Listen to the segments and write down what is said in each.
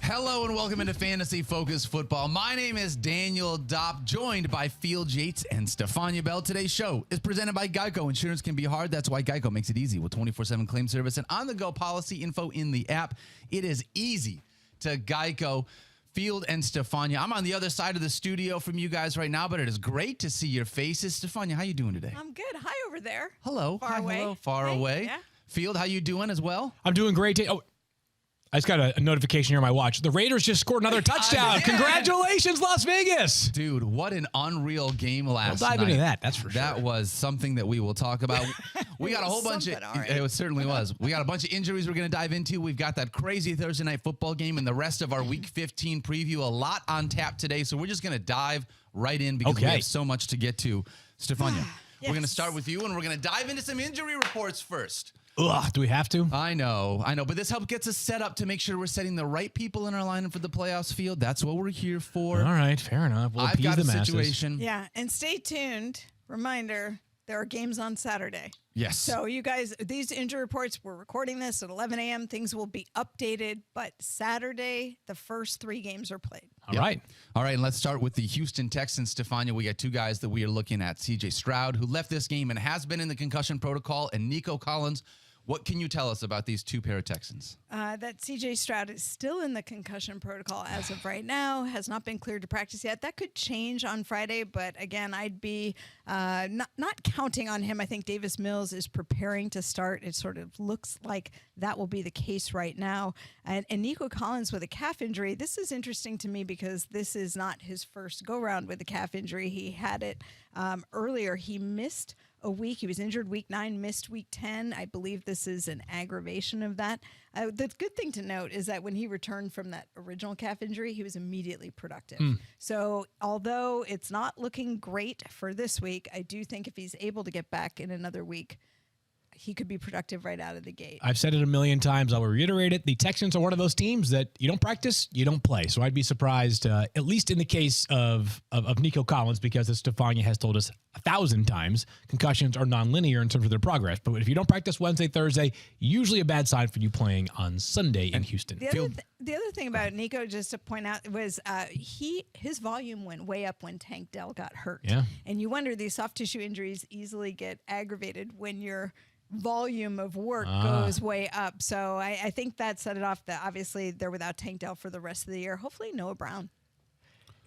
Hello and welcome into Fantasy Focus Football. My name is Daniel Dopp, joined by Field Yates and Stephania Bell. Today's show is presented by Geico. Insurance can be hard. That's why Geico makes it easy with 24/7 claim service and on-the-go policy info in the app. It is easy to Geico. Field and Stephania, I'm on the other side of the studio from you guys right now, but it is great to see your faces. Stephania, how you doing today? I'm good. Hi over there. Hello. Far away. Hello. Far away. Yeah. Field, how you doing as well? I'm doing great. I just got a notification here on my watch. The Raiders just scored another touchdown. Yeah. Congratulations, Las Vegas. Dude, what an unreal game last night. We'll dive into that. That's for sure. That was something that we will talk about. We got a whole bunch of, right. it certainly was. We got a bunch of injuries we're going to dive into. We've got that crazy Thursday night football game and the rest of our Week 15 preview. A lot on tap today, so we're just going to dive right in because we have so much to get to. Stephania, we're going to start with you, and we're going to dive into some injury reports first. Ugh, do we have to? I know, but this help gets us set up to make sure we're setting the right people in our lineup for the playoffs. Field. That's what we're here for. All right, fair enough. We'll I've got the a masses. situation. Yeah, and stay tuned. Reminder, there are games on Saturday. Yes. So you guys, these injury reports, we're recording this at 11 a.m. Things will be updated, but Saturday, the first 3 games are played. All right, and let's start with the Houston Texans. Stephania, we got 2 guys that we are looking at. C.J. Stroud, who left this game and has been in the concussion protocol, and Nico Collins. What can you tell us about these 2 pair of Texans? That C.J. Stroud is still in the concussion protocol as of right now, has not been cleared to practice yet. That could change on Friday, but again, I'd be not counting on him. I think Davis Mills is preparing to start. It sort of looks like that will be the case right now. And Nico Collins with a calf injury, this is interesting to me because this is not his first go-round with a calf injury. He had it earlier. He missed a week. He was injured week 9, missed week 10. I believe this is an aggravation of that. The good thing to note is that when he returned from that original calf injury, he was immediately productive. So although it's not looking great for this week, I do think if he's able to get back in another week, he could be productive right out of the gate. I've said it a million times. I'll reiterate it. The Texans are one of those teams that you don't practice, you don't play. So I'd be surprised, at least in the case of Nico Collins, because as Stephania has told us 1,000 times, concussions are nonlinear in terms of their progress. But if you don't practice Wednesday, Thursday, usually a bad sign for you playing on Sunday in Houston. The other thing about Nico, just to point out, was his volume went way up when Tank Dell got hurt. Yeah. And you wonder, these soft tissue injuries easily get aggravated when your volume of work goes way up. So I think that set it off that obviously they're without Tank Dell for the rest of the year. Hopefully Noah Brown.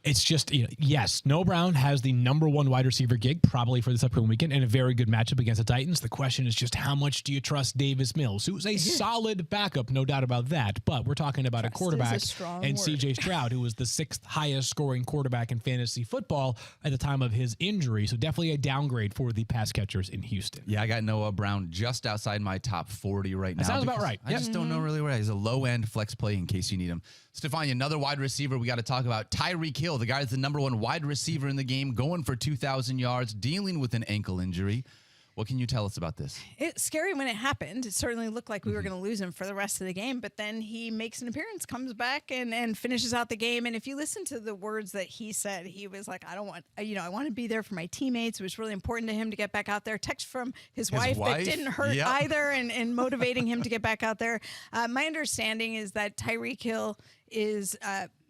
It's just, yes, Noah Brown has the number 1 wide receiver gig probably for this upcoming weekend and a very good matchup against the Titans. The question is just how much do you trust Davis Mills, who's a solid backup, no doubt about that. But we're talking about trust a quarterback and C.J. Stroud, who was the 6th highest scoring quarterback in fantasy football at the time of his injury. So definitely a downgrade for the pass catchers in Houston. Yeah, I got Noah Brown just outside my top 40 right now. That sounds about right. I just don't know really where he's a low-end flex play in case you need him. Stephania, another wide receiver we got to talk about, Tyreek Hill, the guy that's the number 1 wide receiver in the game, going for 2,000 yards, dealing with an ankle injury. What can you tell us about this? It's scary when it happened. It certainly looked like we were going to lose him for the rest of the game, but then he makes an appearance, comes back, and finishes out the game. And if you listen to the words that he said, he was like, I want to be there for my teammates. It was really important to him to get back out there. Text from his wife that didn't hurt either and motivating him to get back out there. My understanding is that Tyreek Hill is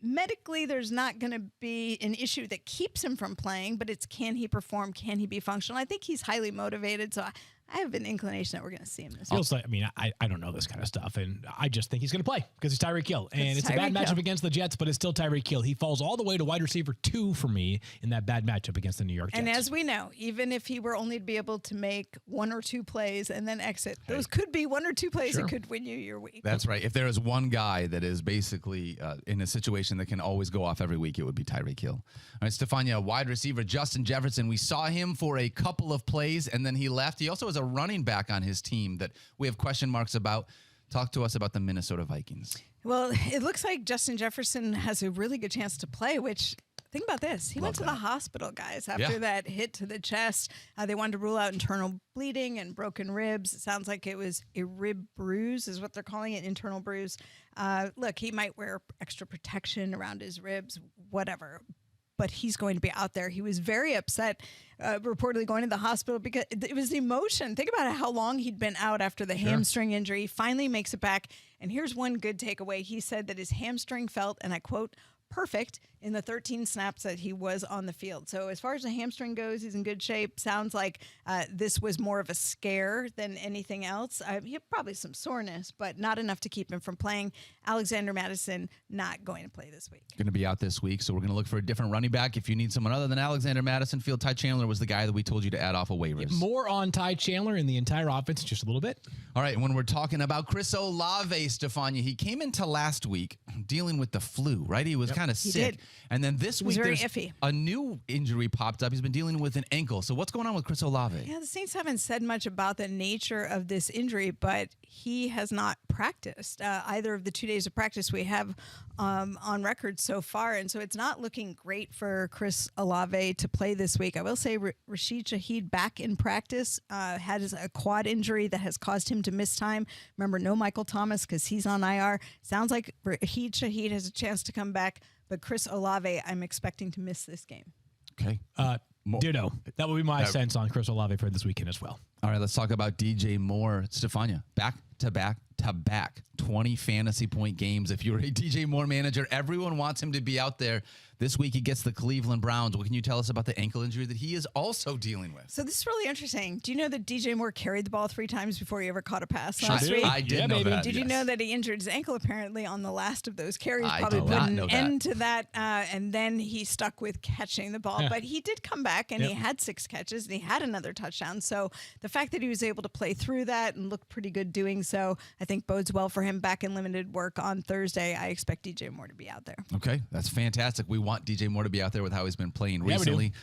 medically, there's not going to be an issue that keeps him from playing, but it's can he perform? Can he be functional? I think he's highly motivated, so I have an inclination that we're going to see him this week. I don't know this kind of stuff, and I just think he's going to play because he's Tyreek Hill. And it's a bad matchup against the Jets, but it's still Tyreek Hill. He falls all the way to wide receiver 2 for me in that bad matchup against the New York Jets. And as we know, even if he were only to be able to make 1 or 2 plays and then exit, those could be 1 or 2 plays that could win you your week. That's right. If there is one guy that is basically in a situation that can always go off every week, it would be Tyreek Hill. All right, Stephania, wide receiver Justin Jefferson. We saw him for a couple of plays, and then he left. He also has a running back on his team that we have question marks about. Talk to us about the Minnesota Vikings. Well, it looks like Justin Jefferson has a really good chance to play, which think about this. He went to the hospital, guys, after that hit to the chest. They wanted to rule out internal bleeding and broken ribs. It sounds like it was a rib bruise is what they're calling it, internal bruise. Look, he might wear extra protection around his ribs, whatever. but he's going to be out there. He was very upset, reportedly going to the hospital because it was the emotion. Think about how long he'd been out after the hamstring injury. He finally makes it back. And here's one good takeaway. He said that his hamstring felt, and I quote, perfect in the 13 snaps that he was on the field. So as far as the hamstring goes, he's in good shape. Sounds like this was more of a scare than anything else. He had probably some soreness, but not enough to keep him from playing. Alexander Mattison not going to play this week. Going to be out this week, so we're going to look for a different running back. If you need someone other than Alexander Mattison, Ty Chandler was the guy that we told you to add off of waivers. More on Ty Chandler in the entire offense in just a little bit. All right, when we're talking about Chris Olave, Stephania, he came into last week dealing with the flu, right? He was kind of sick. Did. And then this week, very there's iffy. a new injury popped up. He's been dealing with an ankle. So what's going on with Chris Olave? Yeah, the Saints haven't said much about the nature of this injury, but he has not practiced either of the 2 days of practice we have on record so far. And so it's not looking great for Chris Olave to play this week. I will say Rashee Rice back in practice had a quad injury that has caused him to miss time. Remember, no Michael Thomas because he's on IR. Sounds like Rashee Rice has a chance to come back, but Chris Olave, I'm expecting to miss this game. Okay. Ditto. That would be my sense on Chris Olave for this weekend as well. All right, let's talk about DJ Moore. Stephania, back-to-back 20 fantasy point games. If you're a DJ Moore manager, everyone wants him to be out there. This week he gets the Cleveland Browns. What can you tell us about the ankle injury that he is also dealing with? So this is really interesting. Do you know that DJ Moore carried the ball 3 times before he ever caught a pass last week? I did know that. Did you know that he injured his ankle apparently on the last of those carries? I Probably did put not an know that. end to that, and then he stuck with catching the ball. Yeah. But he did come back, and he had 6 catches, and he had another touchdown. So the fact that he was able to play through that and look pretty good doing so, I think bodes well for him back in limited work on Thursday. I expect DJ Moore to be out there. Okay, that's fantastic. We want DJ Moore to be out there with how he's been playing recently.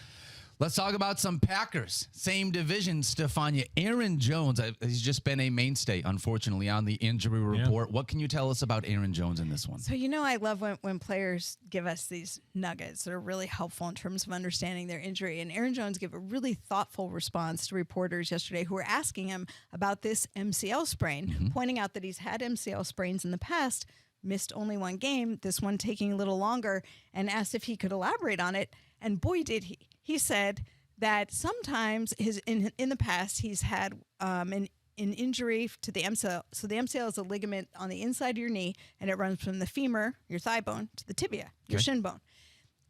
Let's talk about some Packers. Same division, Stephania. Aaron Jones, he's just been a mainstay, unfortunately, on the injury report. What can you tell us about Aaron Jones in this one? So, I love when players give us these nuggets that are really helpful in terms of understanding their injury. And Aaron Jones gave a really thoughtful response to reporters yesterday who were asking him about this MCL sprain, pointing out that he's had MCL sprains in the past, missed only 1 game, this one taking a little longer, and asked if he could elaborate on it. And boy, did he. He said that sometimes in the past he's had an injury to the MCL. So the MCL is a ligament on the inside of your knee, and it runs from the femur, your thigh bone, to the tibia, your shin bone.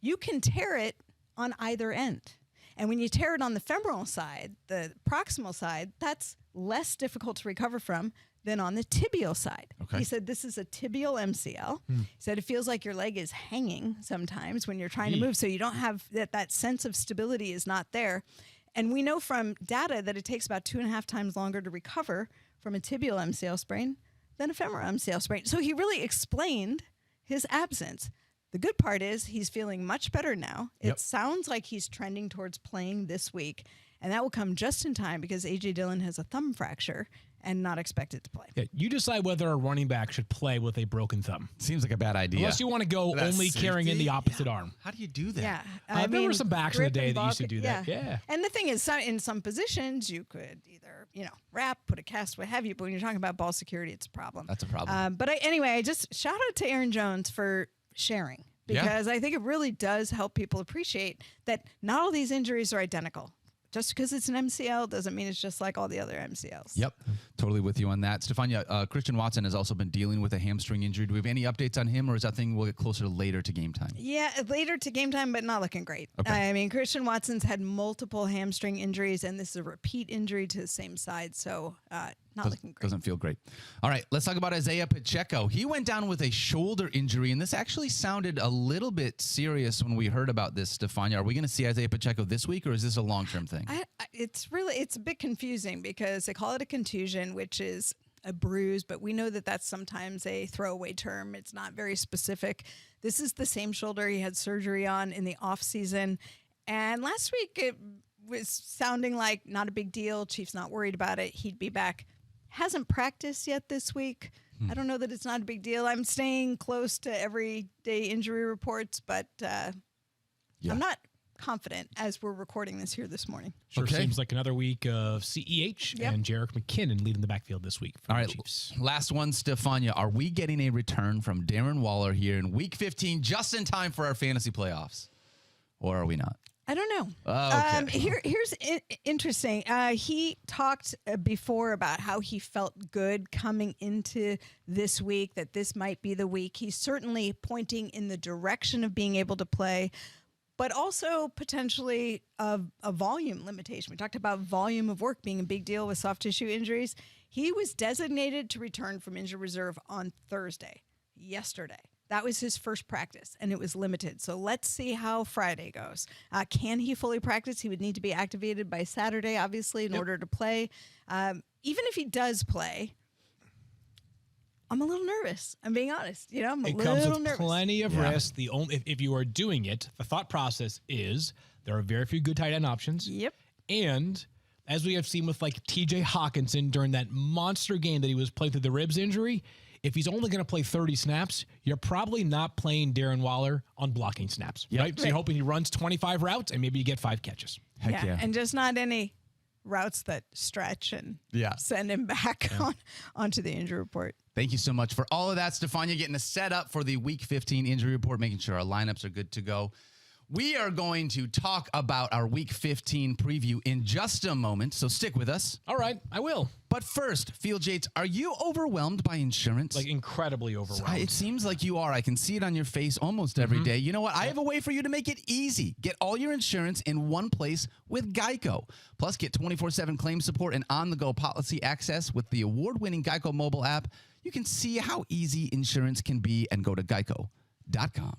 You can tear it on either end. And when you tear it on the femoral side, the proximal side, that's less difficult to recover from than on the tibial side. Okay. He said this is a tibial MCL. He said it feels like your leg is hanging sometimes when you're trying to move, so you don't have that sense of stability is not there. And we know from data that it takes about 2.5 times longer to recover from a tibial MCL sprain than a femoral MCL sprain. So he really explained his absence. The good part is he's feeling much better now. It sounds like he's trending towards playing this week, and that will come just in time because A.J. Dillon has a thumb fracture and not expected to play. Yeah, you decide whether a running back should play with a broken thumb. Seems like a bad idea. Unless you want to go only carrying in the opposite arm. How do you do that? Yeah. There were some backs in the grip day and that used to ball- do that. Yeah. And the thing is, in some positions, you could either, wrap, put a cast, what have you. But when you're talking about ball security, it's a problem. That's a problem. But I just shout out to Aaron Jones for sharing. Because I think it really does help people appreciate that not all these injuries are identical. Just because it's an MCL doesn't mean it's just like all the other MCLs. Yep, totally with you on that. Stephania, Christian Watson has also been dealing with a hamstring injury. Do we have any updates on him, or is that thing we'll get closer later to game time? Yeah, later to game time, but not looking great. Okay. I mean, Christian Watson's had multiple hamstring injuries, and this is a repeat injury to the same side, so not looking great. Doesn't feel great. All right, let's talk about Isaiah Pacheco. He went down with a shoulder injury, and this actually sounded a little bit serious when we heard about this, Stephania. Are we going to see Isaiah Pacheco this week, or is this a long-term thing? It's a bit confusing because they call it a contusion, which is a bruise, but we know that that's sometimes a throwaway term. It's not very specific. This is the same shoulder he had surgery on in the off season. And last week it was sounding like not a big deal. Chief's not worried about it. He'd be back. Hasn't practiced yet this week. I don't know that it's not a big deal. I'm staying close to everyday injury reports, but I'm not confident as we're recording this here this morning. Sure seems like another week of CEH and Jerick McKinnon leading the backfield this week for the Chiefs. Last one, Stephania. Are we getting a return from Darren Waller here in Week 15 just in time for our fantasy playoffs? or are we not? I don't know. Okay. Here's interesting. He talked before about how he felt good coming into this week, that this might be the week. He's certainly pointing in the direction of being able to play, but also potentially a volume limitation. We talked about volume of work being a big deal with soft tissue injuries. He was designated to return from injured reserve on Thursday, yesterday. That was his first practice, and it was limited. So let's see how Friday goes. Can he fully practice? He would need to be activated by Saturday, obviously, in order to play. Even if he does play, I'm a little nervous. I'm being honest. I'm a it little comes with nervous. plenty of risk. The only if you are doing it, the thought process is there are very few good tight end options. Yep. And as we have seen with like TJ Hawkinson during that monster game that he was playing through the ribs injury, if he's only going to play 30 snaps, you're probably not playing Darren Waller on blocking snaps, right? So you're hoping he runs 25 routes and maybe you get 5 catches. Heck yeah. And just not any routes that stretch and send him back onto the injury report. Thank you so much for all of that, Stephania, getting us set up for the Week 15 injury report, making sure our lineups are good to go. We are going to talk about our Week 15 preview in just a moment, so stick with us. All right, I will. But first, Field Yates, are you overwhelmed by insurance? Like incredibly overwhelmed. It seems like you are. I can see it on your face almost every day. You know what? I have a way for you to make it easy. Get all your insurance in one place with Geico. Plus, get 24/7 claim support and on-the-go policy access with the award-winning Geico mobile app. You can see how easy insurance can be and go to geico.com.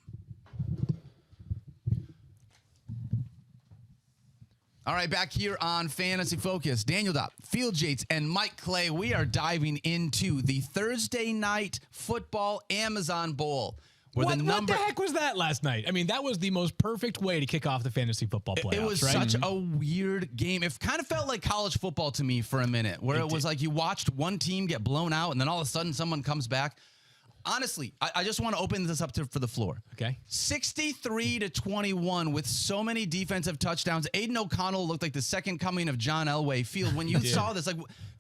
All right, back here on Fantasy Focus, Daniel Dopp, Field Yates, and Mike Clay. We are diving into the Thursday night football Amazon Bowl. What the heck was that last night? I mean, that was the most perfect way to kick off the fantasy football playoffs, It was such a weird game. It kind of felt like college football to me for a minute, where it was like you watched one team get blown out, and then all of a sudden someone comes back. Honestly, I just want to open this up for the floor. Okay. 63-21 with so many defensive touchdowns. Aiden O'Connell looked like the second coming of John Elway. Field, when you saw this,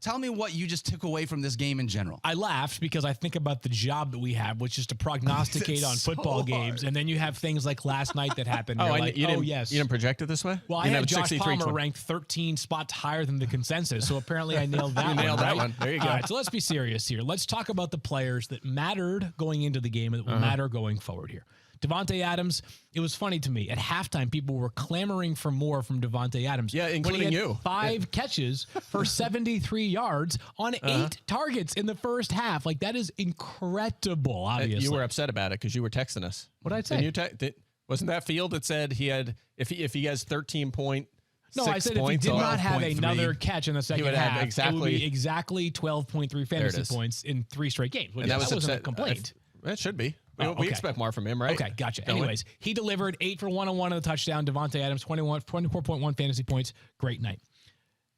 tell me what you just took away from this game in general. I laughed because I think about the job that we have, which is to prognosticate on football games, and then you have things like last night that happened. You yes. didn't project it this way? Well, I had Josh Palmer ranked 13 spots higher than the consensus, so apparently I nailed that one. Nailed that one. There you go. All right, so let's be serious here. Let's talk about the players that mattered going into the game and that will matter going forward here. Devontae Adams, it was funny to me. At halftime, people were clamoring for more from Devontae Adams. Yeah, including when he had you. 5 catches for 73 yards on 8 targets in the first half. Like, that is incredible, obviously. You were upset about it because you were texting us. What did I say? Wasn't that Field that said he had, if he has 13 point, no, I said if he did not have another catch in the second half, it would be exactly 12.3 fantasy points in 3 straight games. And that wasn't a complaint. That should be. We expect more from him, right? Okay, gotcha. Anyways, he delivered 8 for 101 on the touchdown. Devontae Adams, 24.1 fantasy points. Great night.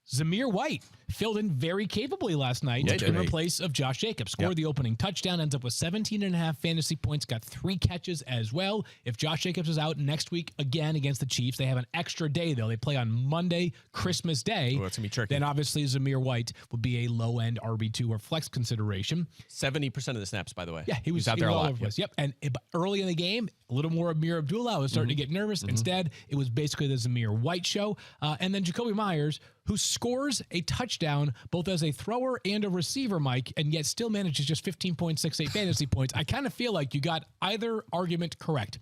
Zamir White filled in very capably last night in place of Josh Jacobs. Scored the opening touchdown, ends up with 17.5 fantasy points, got 3 catches as well. If Josh Jacobs is out next week again against the Chiefs, they have an extra day, though. They play on Monday, Christmas Day. Oh, that's going to be tricky. Then obviously Zamir White would be a low-end RB2 or flex consideration. 70% of the snaps, by the way. Yeah, he was out there a lot. Yep. And early in the game, a little more Amir Abdullah. I was starting to get nervous. Instead, it was basically the Zamir White show. And then Jacoby Myers, who scores a touchdown both as a thrower and a receiver, Mike, and yet still manages just 15.68 fantasy points. I kind of feel like you got either argument correct.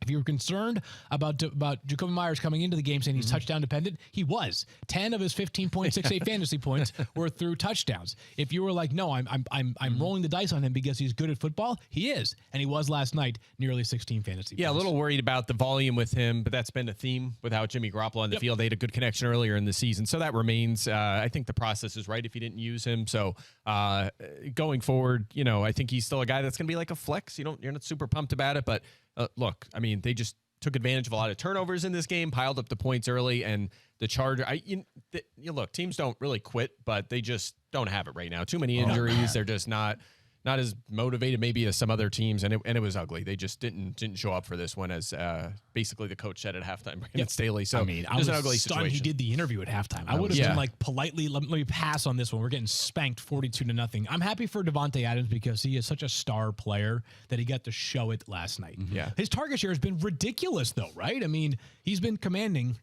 If you were concerned about Jacoby Myers coming into the game saying he's touchdown dependent, he was. 10 of his 15.68 fantasy points were through touchdowns. If you were like, no, I'm rolling the dice on him because he's good at football, he is, and he was last night, nearly 16 fantasy. Yeah, points. a little worried about the volume with him, but that's been a theme without Jimmy Garoppolo on the field. They had a good connection earlier in the season, so that remains. I think the process is right if you didn't use him. So going forward, I think he's still a guy that's going to be like a flex. You're not super pumped about it, but. Look, I mean, they just took advantage of a lot of turnovers in this game, piled up the points early, and the Chargers. Look, teams don't really quit, but they just don't have it right now. Too many injuries. They're just not not as motivated maybe as some other teams, and it was ugly. They just didn't show up for this one, as basically the coach said at halftime, Brandon Staley. So I mean, I was an ugly stunned situation. he did the interview at halftime. I would have been like, politely, let me pass on this one. We're getting spanked 42-0. I'm happy for Davante Adams because he is such a star player that he got to show it last night. Yeah. His target share has been ridiculous, though, right? I mean, he's been commanding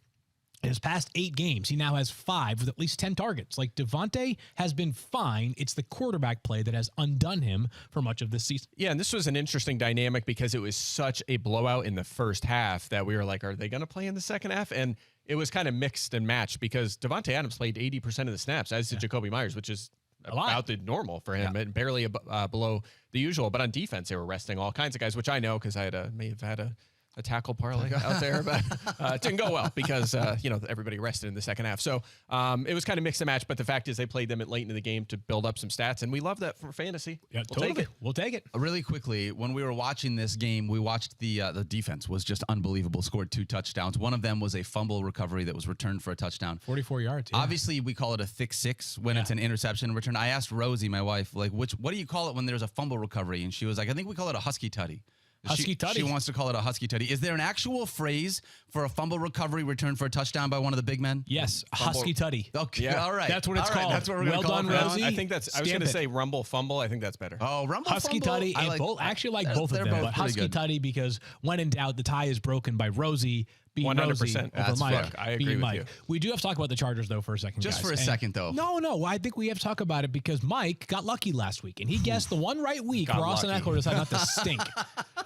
his past 8 games. He now has 5 with at least 10 targets. Like, Davante has been fine. It's the quarterback play that has undone him for much of this season. Yeah, and this was an interesting dynamic because it was such a blowout in the first half that we were like, are they going to play in the second half? And it was kind of mixed and matched because Davante Adams played 80% of the snaps, as did Jacoby Myers, which is about the normal for him and barely below the usual. But on defense, they were resting all kinds of guys, which I know because I may have had a tackle parlay out there, but it didn't go well because, everybody rested in the second half. So it was kind of mixed and match, but the fact is they played them at late into the game to build up some stats, and we love that for fantasy. Yeah, we'll take it. We'll take it. Really quickly, when we were watching this game, we watched the defense was just unbelievable. Scored 2 touchdowns. One of them was a fumble recovery that was returned for a touchdown. 44 yards. Yeah. Obviously, we call it a thick 6 when it's an interception return. I asked Rosie, my wife, like, what do you call it when there's a fumble recovery? And she was like, I think we call it a husky tutty. Husky tutty. She wants to call it a husky tutty. Is there an actual phrase for a fumble recovery return for a touchdown by one of the big men? Yes, husky tutty. Okay, Yeah. all right. That's what it's called. That's what we're Well gonna call done, it. Rosie. I think that's. I was going to Stamp it. say rumble fumble. I think that's better. Oh, rumble Husky fumble? tutty, I and both. I actually like both of they're them, both but pretty husky good. tutty because when in doubt, the tie is broken by Rosie being 100%. Rosie over That's Mike. fair. I agree being with Mike. you. We do have to talk about the Chargers though for a second, Just guys. for a And second, though. No. I think we have to talk about it because Mike got lucky last week, and he guessed the one right week Got where Austin lucky. Eckler decided not to stink.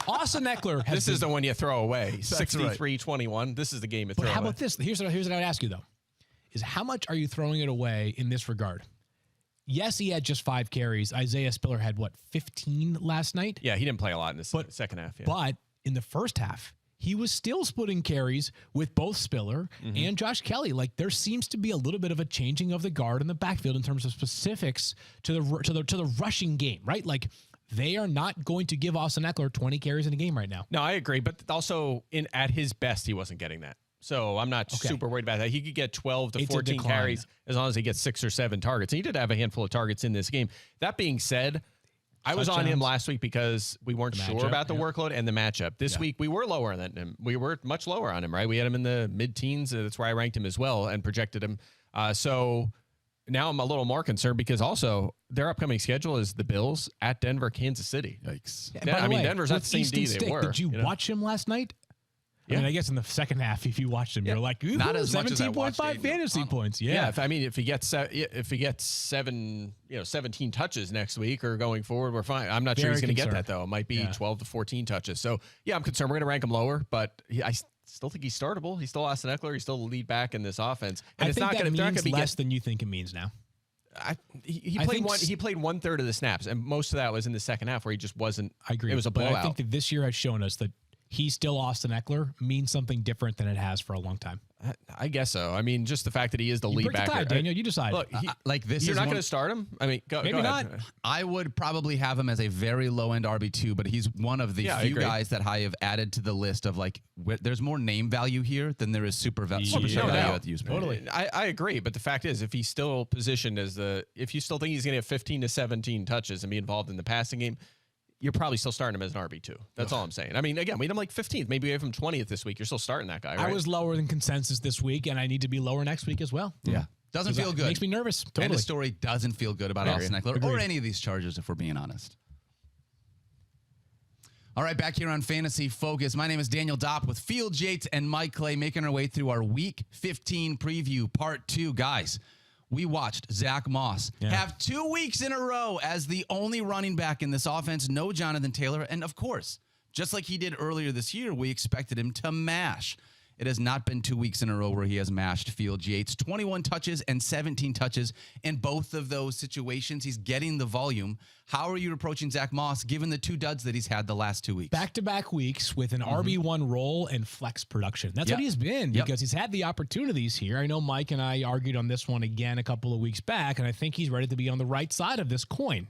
Austin Eckler has This is the one you throw away. right. 63-21. This is the game you But throw how away. about this? Here's what I would ask you though: is how much are you throwing it away in this regard? Yes, he had just 5 carries. Isaiah Spiller had 15 last night. Yeah, he didn't play a lot in the second half. Yeah. But in the first half, he was still splitting carries with both Spiller and Josh Kelly. Like, there seems to be a little bit of a changing of the guard in the backfield in terms of specifics to the rushing game, right? Like, they are not going to give Austin Eckler 20 carries in a game right now. No, I agree. But also, at his best, he wasn't getting that. So I'm not super worried about that. He could get 12 to It's a 14 decline. carries as long as he gets 6 or 7 targets. And he did have a handful of targets in this game. That being said, I was on him Touchdowns. last week because we weren't sure matchup, about the workload and the matchup. This week, we were lower than him. We were much lower on him, right? We had him in the mid-teens. That's where I ranked him as well and projected him. So now I'm a little more concerned because also their upcoming schedule is the Bills at Denver, Kansas City. Yikes. And by the way, Denver's not with the same Easton D they Stick, were. Did you watch him last night? I Yeah. mean, I guess in the second half, if you watched him, you're like, ooh, Not as much as I watched 17.5 Aiden fantasy O'Connell. points. Yeah, Yeah. if he gets 17 touches next week or going forward, we're fine. I'm not sure Very he's going to get concerned. that though. It might be 12 to 14 touches. So yeah, I'm concerned. We're going to rank him lower, but I still think he's startable. He's still Austin Eckler. He's still the lead back in this offense. And I it's think not that going to means be less than you think it means now. He I played think he played 1/3 of the snaps, and most of that was in the second half where he just wasn't. I agree. It was a but blowout. I think that this year has shown us that he's still Austin Eckler means something different than it has for a long time. I guess so. I mean, just the fact that he is the lead Break the back. tie, Daniel. You decide. Look, Like this you're is not one- going to start him. I mean, go Maybe ahead. not. I would probably have him as a very low end RB2, but he's one of the Yeah, I few agree. guys that I have added to the list of like, there's more name value here than there is super value Yeah. at the use point. Totally. I agree, but the fact is, if he's still positioned as if you still think he's going to have 15 to 17 touches and be involved in the passing game, you're probably still starting him as an RB2. That's all I'm saying. I mean, again, we had him like 15th. Maybe we have him 20th this week. You're still starting that guy, right? I was lower than consensus this week, and I need to be lower next week as well. Yeah. Doesn't feel good. Makes me nervous. And Totally. the story doesn't feel good about Austin Eckler or Agreed. any of these Chargers, if we're being honest. All right, back here on Fantasy Focus. My name is Daniel Dopp with Field Yates and Mike Clay, making our way through our Week 15 preview, Part 2. Guys, we watched Zack Moss have 2 weeks in a row as the only running back in this offense. No Jonathan Taylor. And, of course, just like he did earlier this year, we expected him to mash. It has not been 2 weeks in a row where he has mashed Field Yates. 21 touches and 17 touches in both of those situations. He's getting the volume. How are you approaching Zack Moss given the 2 duds that he's had the last 2 weeks? Back-to-back weeks with an RB1 role and flex production. That's Yep. what he's been because he's had the opportunities here. I know Mike and I argued on this one again a couple of weeks back, and I think he's ready to be on the right side of this coin.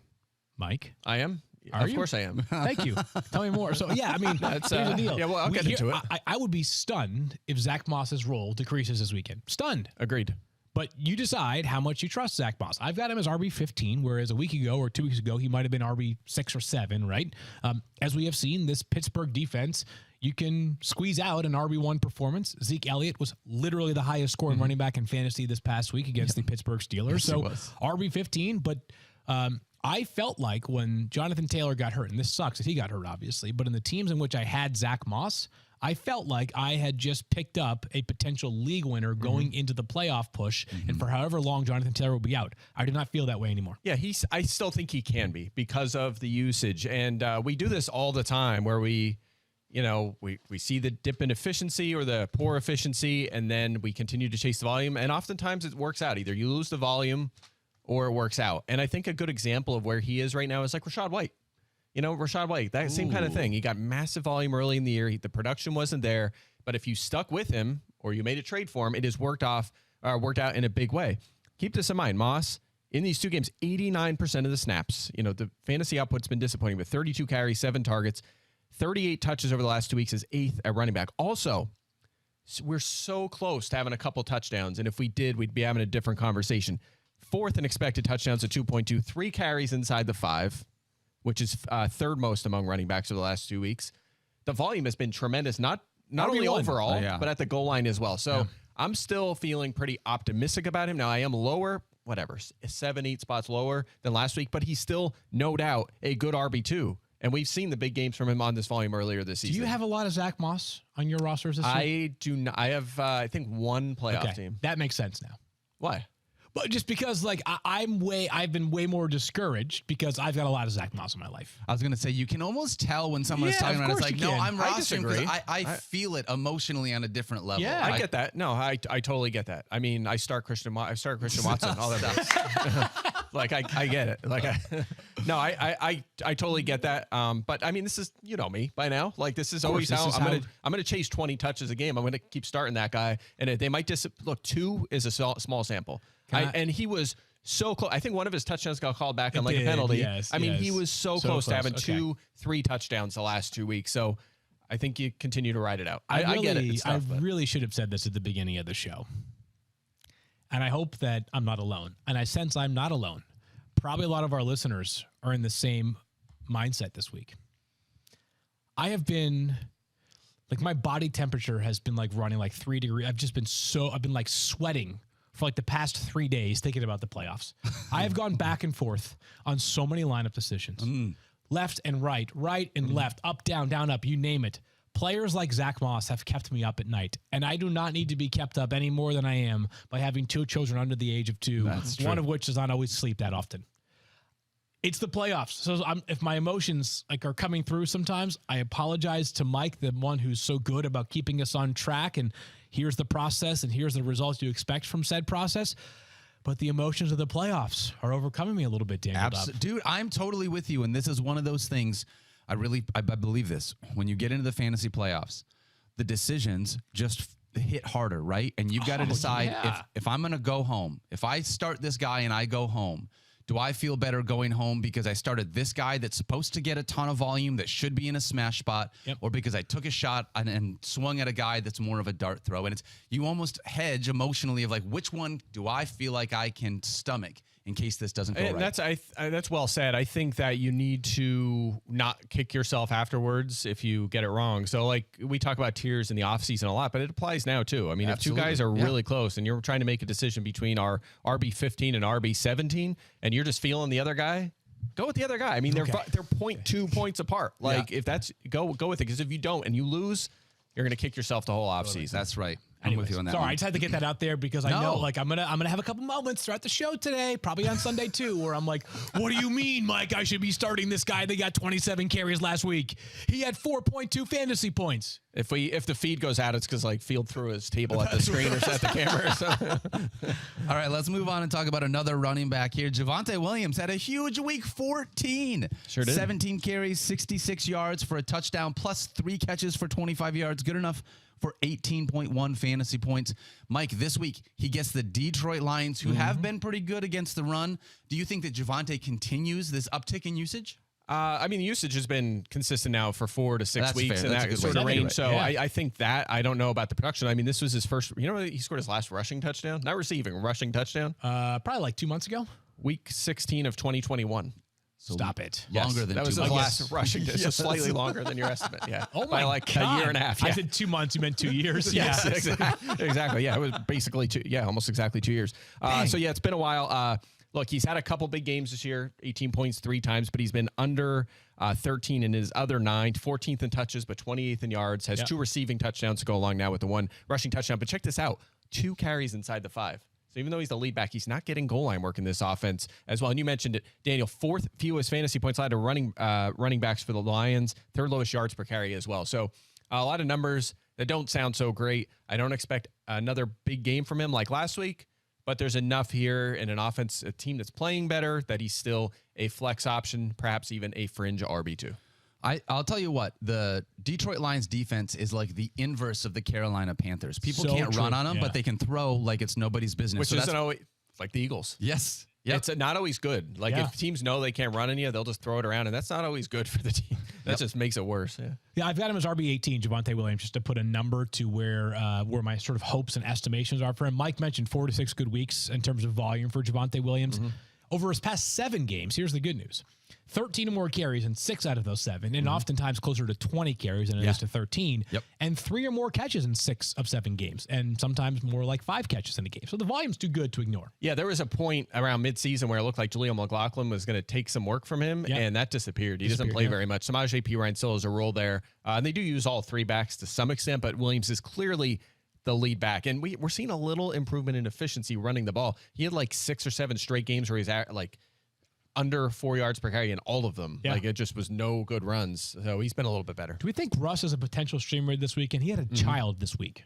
Mike? I am. Are Of you? course I am. Thank you. Tell me more. So, yeah, I mean, here's the deal. yeah, well, I'll get into it. I would be stunned if Zack Moss's role decreases this weekend. Stunned. Agreed. But you decide how much you trust Zack Moss. I've got him as RB15, whereas a week ago or 2 weeks ago, he might have been RB6 or 7, right? As we have seen, this Pittsburgh defense, you can squeeze out an RB1 performance. Zeke Elliott was literally the highest scoring running back in fantasy this past week against the Pittsburgh Steelers. So RB15, but I felt like when Jonathan Taylor got hurt, and this sucks that he got hurt, obviously, but in the teams in which I had Zack Moss, I felt like I had just picked up a potential league winner going into the playoff push, and for however long Jonathan Taylor will be out. I do not feel that way anymore. Yeah, I still think he can be because of the usage. And we do this all the time where we see the dip in efficiency or the poor efficiency, and then we continue to chase the volume. And oftentimes it works out. Either you lose the volume or it works out. And I think a good example of where he is right now is like Rachaad White. Rashad White, that same kind of thing. He got massive volume early in the year. The production wasn't there, but if you stuck with him or you made a trade for him, it has worked out in a big way. Keep this in mind. Moss, in these 2 games, 89% of the snaps. The fantasy output's been disappointing, with 32 carries, 7 targets, 38 touches over the last 2 weeks, is 8th at running back. Also, we're so close to having a couple touchdowns, and if we did, we'd be having a different conversation. 4th in expected touchdowns at 2.2, 3 carries inside the 5. Which is third most among running backs over the last 2 weeks. The volume has been tremendous, not only overall, but at the goal line as well. So I'm still feeling pretty optimistic about him. Now, I am lower, 7-8 spots lower than last week, but he's still, no doubt, a good RB2. And we've seen the big games from him on this volume earlier this season. Do you have a lot of Zack Moss on your rosters this week? I do not. I have, I think, one playoff team. That makes sense now. Why? But just because, I've been way more discouraged because I've got a lot of Zack Moss in my life. I was going to say, you can almost tell when someone is talking about it. It's like, no, I'm rostering because I feel it emotionally on on a level. Yeah, I get that. No, I totally get that. I mean, I started Christian Watson, all that stuff. I get it. I totally get that. But I mean, this is, me by now. This is always how I'm going to chase 20 touches a game. I'm going to keep starting that guy. And they might look, 2 is a small sample. And he was so close. I think one of his touchdowns got called back on a penalty. Yes, he was so close to having 2-3 touchdowns the last 2 weeks. So I think you continue to ride it out. I get it. I really should have said this at the beginning of the show. And I hope that I'm not alone. And I sense I'm not alone. Probably a lot of our listeners are in the same mindset this week. I have been, my body temperature has been running 3 degrees. I've been sweating for the past 3 days thinking about the playoffs. I have gone back and forth on so many lineup decisions. Left and right and left, up, down, up, you name it. Players like Zack Moss have kept me up at night, and I do not need to be kept up any more than I am by having 2 children under the age of 2, one of which does not always sleep that often. It's the playoffs. So if my emotions are coming through sometimes, I apologize to Mike, the one who's so good about keeping us on track, and here's the process and here's the results you expect from said process. But the emotions of the playoffs are overcoming me a little bit, Daniel. Dude, I'm totally with you. And this is one of those things, I believe this. When you get into the fantasy playoffs, the decisions just hit harder, right? And you've got to decide if I'm going to go home, if I start this guy and I go home, do I feel better going home because I started this guy that's supposed to get a ton of volume that should be in a smash spot, or because I took a shot and swung at a guy that's more of a dart throw? And you almost hedge emotionally of which one do I feel like I can stomach in case this doesn't go right? That's well said. I think that you need to not kick yourself afterwards if you get it wrong. So we talk about tiers in the offseason a lot, but it applies now too. I mean, Absolutely. If 2 guys are really close and you're trying to make a decision between our RB15 and RB17 and you're just feeling the other guy, go with the other guy. I mean, they're 0.2 points apart. If that's go with it, because if you don't and you lose, you're going to kick yourself the whole offseason. That's right. Anyways, with you on that. Sorry, one. I just had to get that out there because I know I'm gonna have a couple moments throughout the show today, probably on Sunday too, where I'm like, what do you mean, Mike? I should be starting this guy. They got 27 carries last week. He had 4.2 fantasy points. If the feed goes out, it's because Field threw his table at the screen or set the camera. So. All right, let's move on and talk about another running back here. Javonte Williams had a huge week 14. Sure did. 17 carries, 66 yards for a touchdown, plus 3 catches for 25 yards. Good enough for 18.1 fantasy points. Mike, this week he gets the Detroit Lions, who have been pretty good against the run. Do you think that Javonte continues this uptick in usage? I mean, the usage has been consistent now for 4 to 6 That's weeks fair. in That's a that good sort way of to do range. it. So Yeah. I think that I don't know about the production. I mean, this was his first. He scored his last rushing touchdown, not receiving, rushing touchdown. Probably like 2 months ago. Week 16 of 2021. Stop it. Longer than that was 2 his months. last rushing. So slightly longer than your estimate. Yeah. Oh By my like God. a year and a half. I Yeah. said 2 months. You meant 2 years. Yes, Yeah. exactly. Yeah, it was basically almost exactly 2 years. So yeah, it's been a while. Look, he's had a couple big games this year, 18 points 3 times, but he's been under 13 in his other 9, 14th in touches, but 28th in yards, has 2 receiving touchdowns to go along now with the 1 rushing touchdown. But check this out, 2 carries inside the 5. So even though he's the lead back, he's not getting goal line work in this offense as well. And you mentioned it, Daniel, 4th fewest fantasy points allowed to running backs for the Lions, 3rd lowest yards per carry as well. So a lot of numbers that don't sound so great. I don't expect another big game from him like last week, but there's enough here in an offense, a team that's playing better, that he's still a flex option, perhaps even a fringe RB2. I'll tell you what, the Detroit Lions defense is like the inverse of the Carolina Panthers. People So can't run true, on them, yeah. but they can throw like it's nobody's business. Which So isn't that's- always like the Eagles. yes. Yep. It's not always good. Like Yeah. if teams know they can't run on you, they'll just throw it around, and that's not always good for the team. That just makes it worse. Yeah. Yeah, I've got him as RB18, Javonte Williams, just to put a number to where my sort of hopes and estimations are for him. Mike mentioned 4 to 6 good weeks in terms of volume for Javonte Williams. Over his past 7 games, here's the good news. 13 or more carries in 6 out of those 7, and oftentimes closer to 20 carries than it is to 13. Yep. And 3 or more catches in 6 of 7 games, and sometimes more like 5 catches in a game. So the volume's too good to ignore. Yeah, there was a point around midseason where it looked like Jaleel McLaughlin was going to take some work from him, Yeah. and that disappeared. He doesn't play very much. Samaje Perine still has a role there, and they do use all 3 backs to some extent, but Williams is clearly the lead back, and we're seeing a little improvement in efficiency running the ball. He had like 6 or 7 straight games where he's at like under 4 yards per carry in all of them. Yeah. Like it just was no good runs. So he's been a little bit better. Do we think Russ is a potential streamer this week? And he had a child this week.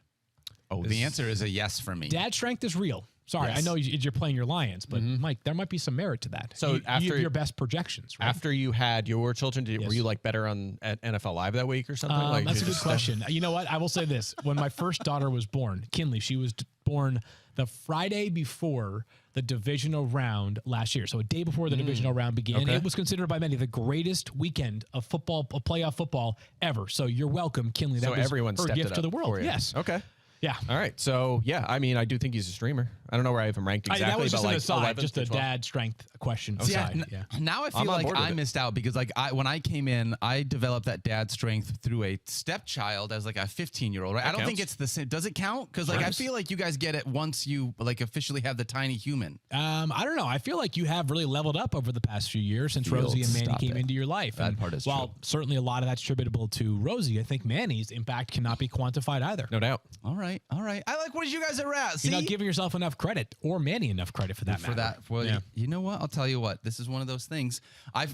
Oh, the answer is a yes for me. Dad strength is real. Sorry, Yes. I know you're playing your Lions, but Mike, there might be some merit to that. So you after- have your best projections, right? After you had your children, Yes. were you like better at NFL Live that week or something? Like That's a you good just- question. You know what? I will say this. When my first daughter was born, Kinley, she was born the Friday before the divisional round last year. So a day before the divisional round began. Okay. It was considered by many the greatest weekend of football, of playoff football ever. So you're welcome, Kinley. That So was everyone her stepped gift it to up the world. for you. Yes. Okay. Yeah. All right. So yeah, I mean, I do think he's a streamer. I don't know where I have him ranked exactly. that was just but an like aside, 11th just to a 12th. dad strength question See, aside. Yeah. Now I I'm feel on like board with I it. missed out because like when I came in, I developed that dad strength through a stepchild as like a 15-year-old, right? I don't think counts. it's the same. Does it count? Because like I Yes. feel like you guys get it once you like officially have the tiny human. I don't know. I feel like you have really leveled up over the past few years since Fields, Rosie and Manny stop came it. into your life. That And part is while true. certainly a lot of that's attributable to Rosie, I think Manny's impact cannot be quantified either. No doubt. All right. I like what you guys are at. See? You're not giving yourself enough credit, or Manny enough credit for that for matter. that. For Yeah. You know what? I'll tell you what. This is one of those things. I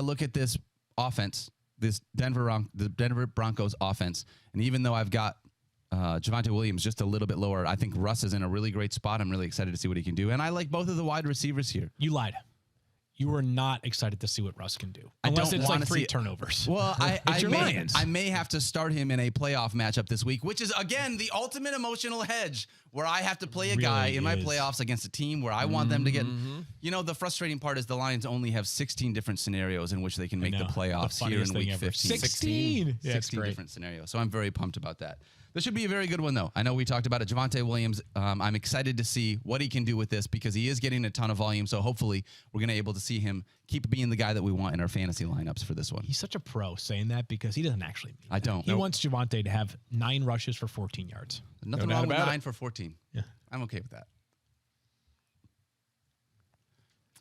look at this offense, the Denver Broncos offense, and even though I've got Javonte Williams just a little bit lower, I think Russ is in a really great spot. I'm really excited to see what he can do, and I like both of the wide receivers here. You lied. You were not excited to see what Russ can do. I Unless don't it's like wanna 3 see- turnovers. Well, It's your Lions. I may have to start him in a playoff matchup this week, which is, again, the ultimate emotional hedge where I have to play a guy Really in my is. playoffs against a team where I want them to get. You know, the frustrating part is the Lions only have 16 different scenarios in which they can make the know. playoffs The here in funniest week thing ever. 15. 16. Yeah, it's 16 great. different scenarios. So I'm very pumped about that. This should be a very good one, though. I know we talked about it. Javonte Williams, I'm excited to see what he can do with this because he is getting a ton of volume. So hopefully we're going to be able to see him keep being the guy that we want in our fantasy lineups for this one. He's such a pro saying that because he doesn't actually mean I that. don't. He Nope. wants Javonte to have 9 rushes for 14 yards. Nothing No doubt wrong with about it. 9 for 14. Yeah. I'm okay with that.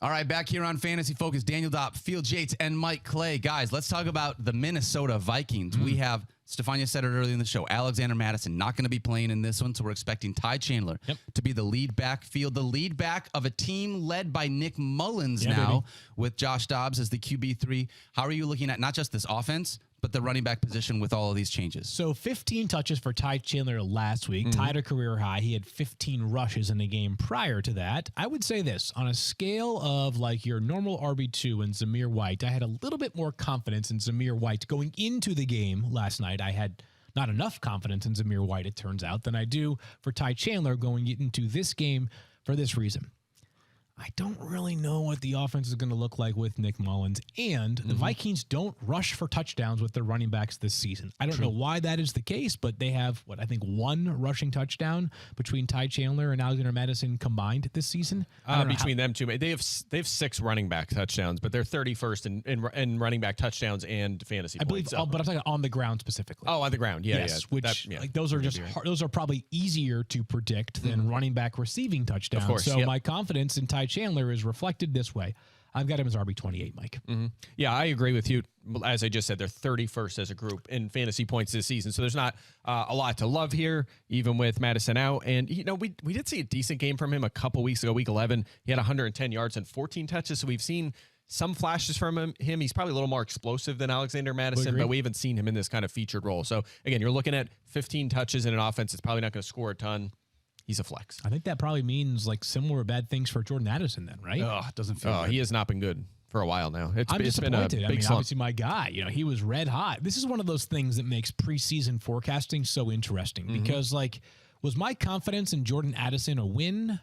All right, back here on Fantasy Focus, Daniel Dopp, Field Yates, and Mike Clay. Guys, let's talk about the Minnesota Vikings. We have, Stephania said it earlier in the show, Alexander Madison not going to be playing in this one, so we're expecting Ty Chandler to be the lead backfield, the lead back of a team led by Nick Mullens now with Josh Dobbs as the QB3. How are you looking at not just this offense, but the running back position with all of these changes? So 15 touches for Ty Chandler last week, tied a career high. He had 15 rushes in the game prior to that. I would say this, on a scale of like your normal RB2 and Zamir White, I had a little bit more confidence in Zamir White going into the game last night. I had not enough confidence in Zamir White, it turns out, than I do for Ty Chandler going into this game for this reason. I don't really know what the offense is going to look like with Nick Mullens. And the Vikings don't rush for touchdowns with their running backs this season. I don't know why that is the case, but they have, I think one rushing touchdown between Ty Chandler and Alexander Madison combined this season. Between them two, they have 6 running back touchdowns, but they're 31st in running back touchdowns and fantasy I believe, points. So. but I'm talking on the ground specifically. Oh, on the ground, yeah, yes, yeah. Which those are just those are probably easier to predict than running back receiving touchdowns. Of course, so my confidence in Ty Chandler is reflected this way. I've got him as RB28, Mike. Yeah, I agree with you. As I just said, they're 31st as a group in fantasy points this season. So there's not a lot to love here, even with Madison out. And, we did see a decent game from him a couple weeks ago, week 11. He had 110 yards and 14 touches. So we've seen some flashes from him. He's probably a little more explosive than Alexander Madison, but we haven't seen him in this kind of featured role. So, again, you're looking at 15 touches in an offense that's probably not going to score a ton. He's a flex. I think that probably means similar bad things for Jordan Addison then, right? Oh, it doesn't feel good. He has not been good for a while now. I'm it's been a disappointed. big slump. Obviously my guy, he was red hot. This is one of those things that makes preseason forecasting so interesting because was my confidence in Jordan Addison a win,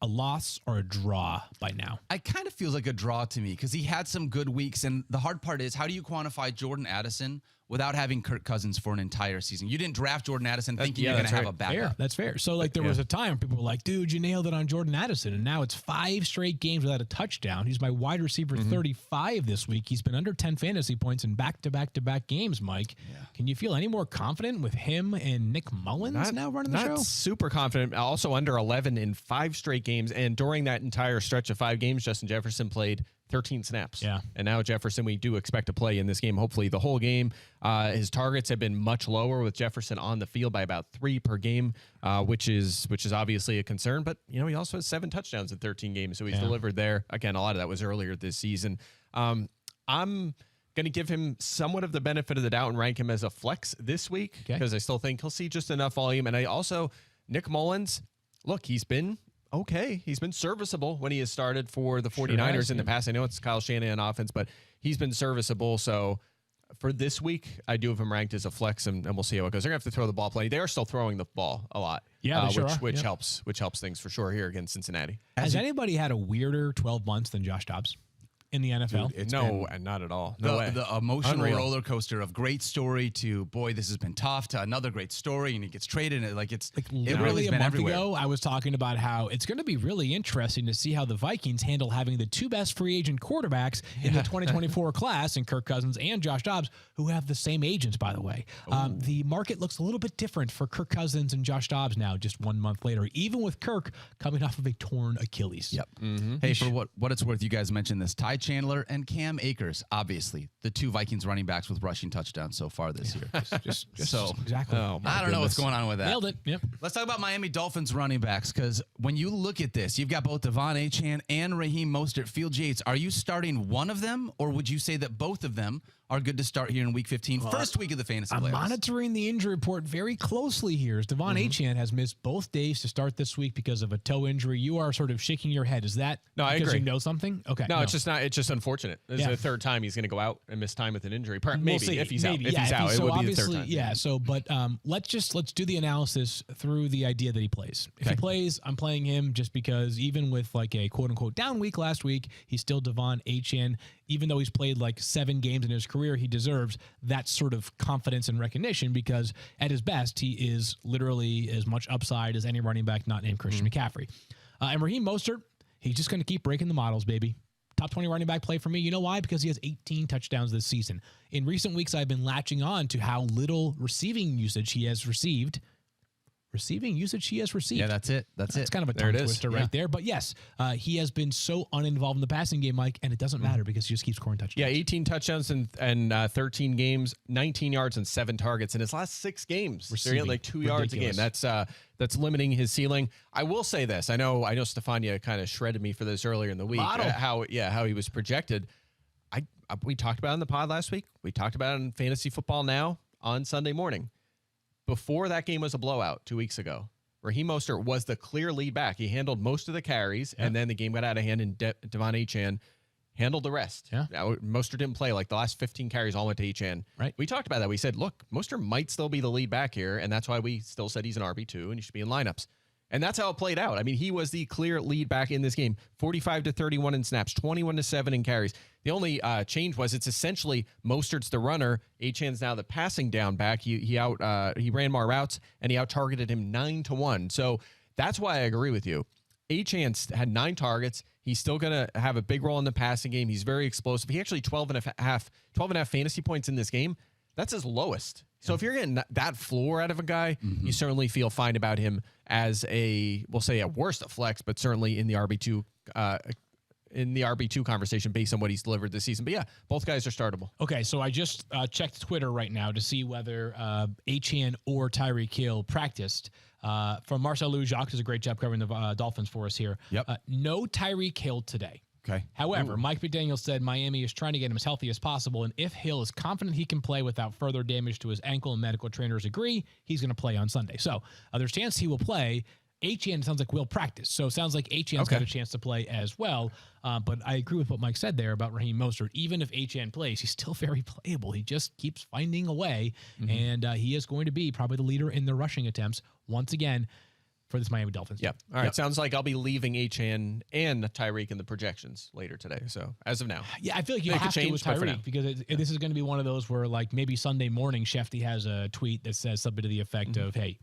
a loss, or a draw by now? It kind of feels like a draw to me because he had some good weeks. And the hard part is, how do you quantify Jordan Addison without having Kirk Cousins for an entire season? You didn't draft Jordan Addison thinking you're going to have a backup. Fair. That's fair. So there was a time people were like, dude, you nailed it on Jordan Addison. And now it's 5 straight games without a touchdown. He's my wide receiver 35 this week. He's been under 10 fantasy points in back-to-back-to-back games, Mike. Yeah. Can you feel any more confident with him and Nick Mullens now running the show? Not super confident. Also under 11 in 5 straight games. And during that entire stretch of 5 games, Justin Jefferson played 13 snaps. Yeah. And now Jefferson, we do expect to play in this game, hopefully the whole game. His targets have been much lower with Jefferson on the field by about 3 per game, which is obviously a concern. But, he also has 7 touchdowns in 13 games, so he's delivered there. Again, a lot of that was earlier this season. I'm going to give him somewhat of the benefit of the doubt and rank him as a flex this week because I still think he'll see just enough volume. And I also, Nick Mullens, look, he's been okay. He's been serviceable when he has started for the 49ers in the past. I know it's Kyle Shanahan offense, but he's been serviceable. So for this week, I do have him ranked as a flex, and we'll see how it goes. They're going to have to throw the ball plenty. They are still throwing the ball a lot. Yeah, which helps things for sure here against Cincinnati. Has anybody had a weirder 12 months than Josh Dobbs in the NFL? Dude, not at all. No way. The emotional roller coaster of great story to, boy, this has been tough, to another great story, and he gets traded. And it really a month ago, I was talking about how it's going to be really interesting to see how the Vikings handle having the 2 best free agent quarterbacks in the 2024 class, and Kirk Cousins and Josh Dobbs, who have the same agents, by the way. The market looks a little bit different for Kirk Cousins and Josh Dobbs now, just 1 month later, even with Kirk coming off of a torn Achilles. Yep. Hey, for what it's worth, you guys mentioned this. Ty Chandler and Cam Akers, obviously, the 2 Vikings running backs with rushing touchdowns so far this year. Just exactly. I don't know what's going on with that. Nailed it. Yep. Let's talk about Miami Dolphins running backs, because when you look at this, you've got both Devon Achane and Raheem Mostert. Field Yates, are you starting one of them, or would you say that both of them are good to start here in Week 15, first week of the fantasy playoffs? I'm monitoring the injury report very closely here. As Devon Achane has missed both days to start this week because of a toe injury. You are sort of shaking your head. Is that I because agree. you know something? Okay. No, it's just not. It's just unfortunate. This is the 3rd time he's going to go out and miss time with an injury. Maybe if he's out. If he's out, it would be the 3rd time. Yeah. So, but let's do the analysis through the idea that he plays. If he plays, I'm playing him just because even with a quote unquote down week last week, he's still Devon Achane. Even though he's played 7 games in his career, he deserves that sort of confidence and recognition because at his best, he is literally as much upside as any running back not named Christian McCaffrey. And Raheem Mostert, he's just going to keep breaking the models, baby. Top 20 running back play for me. You know why? Because he has 18 touchdowns this season. In recent weeks, I've been latching on to how little receiving usage he has received. Yeah, that's it. That's kind of a tongue twister right there. But yes, he has been so uninvolved in the passing game, Mike, and it doesn't matter because he just keeps scoring touchdowns. Yeah, 18 touchdowns and 13 games, 19 yards and 7 targets in his last 6 games. They're getting 2 yards a game. That's limiting his ceiling. I will say this. I know Stephania kind of shredded me for this earlier in the week. How he was projected. We talked about it in the pod last week. We talked about it in Fantasy Football Now on Sunday morning. Before that game was a blowout 2 weeks ago, Raheem Mostert was the clear lead back. He handled most of the carries, and then the game got out of hand, and Devon Achane handled the rest. Yeah. Now, Mostert didn't play. The last 15 carries all went to Achane. Right. We talked about that. We said, look, Mostert might still be the lead back here, and that's why we still said he's an RB2, and he should be in lineups. And that's how it played out. I mean, he was the clear lead back in this game. 45-31 in snaps, 21-7 in carries. The only change was it's essentially Mostert's the runner. Achane's now the passing down back. He ran more routes, and he out-targeted him 9-1. So that's why I agree with you. Achane had 9 targets. He's still going to have a big role in the passing game. He's very explosive. He actually 12 and a half fantasy points in this game. That's his lowest. So if you're getting that floor out of a guy, you certainly feel fine about him as we'll say at worst a flex, but certainly in the RB2 conversation based on what he's delivered this season. But yeah, both guys are startable. Okay, so I just checked Twitter right now to see whether Achane or Tyreek Hill practiced. From Marcel Jacques does a great job covering the Dolphins for us here. Yep. No Tyreek Hill today. Okay. However, Mike McDaniel said Miami is trying to get him as healthy as possible, and if Hill is confident he can play without further damage to his ankle and medical trainers agree, he's going to play on Sunday. So there's a chance he will play. Achane sounds like will practice. So it sounds like Achane's got a chance to play as well. But I agree with what Mike said there about Raheem Mostert. Even if Achane plays, he's still very playable. He just keeps finding a way, and he is going to be probably the leader in the rushing attempts once again for this Miami Dolphins. Yep. All right. Sounds like I'll be leaving Achane and Tyreek in the projections later today. So as of now. Yeah, I feel like you have to with Tyreek because this is going to be one of those where like maybe Sunday morning Shefty has a tweet that says something to the effect of, hey,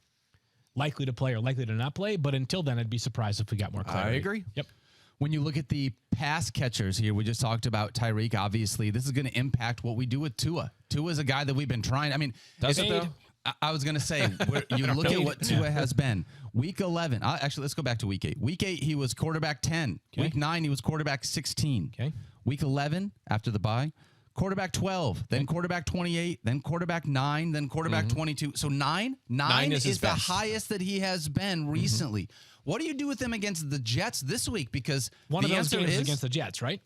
likely to play or likely to not play. But until then, I'd be surprised if we got more clarity. I agree. Yep. When you look at the pass catchers here, we just talked about Tyreek. Obviously, this is going to impact what we do with Tua. Tua is a guy that we've been trying. I mean, does it though? I was going to say, you look at what Tua has been. Week 11. Actually, let's go back to week 8. Week 8, he was quarterback 10. Okay. Week 9, he was quarterback 16. Okay. Week 11, after the bye, quarterback 12, then quarterback 28, then quarterback 9, then quarterback 22. So 9 is the highest that he has been recently. What do you do with him against the Jets this week? Because one of those games is against the Jets, right?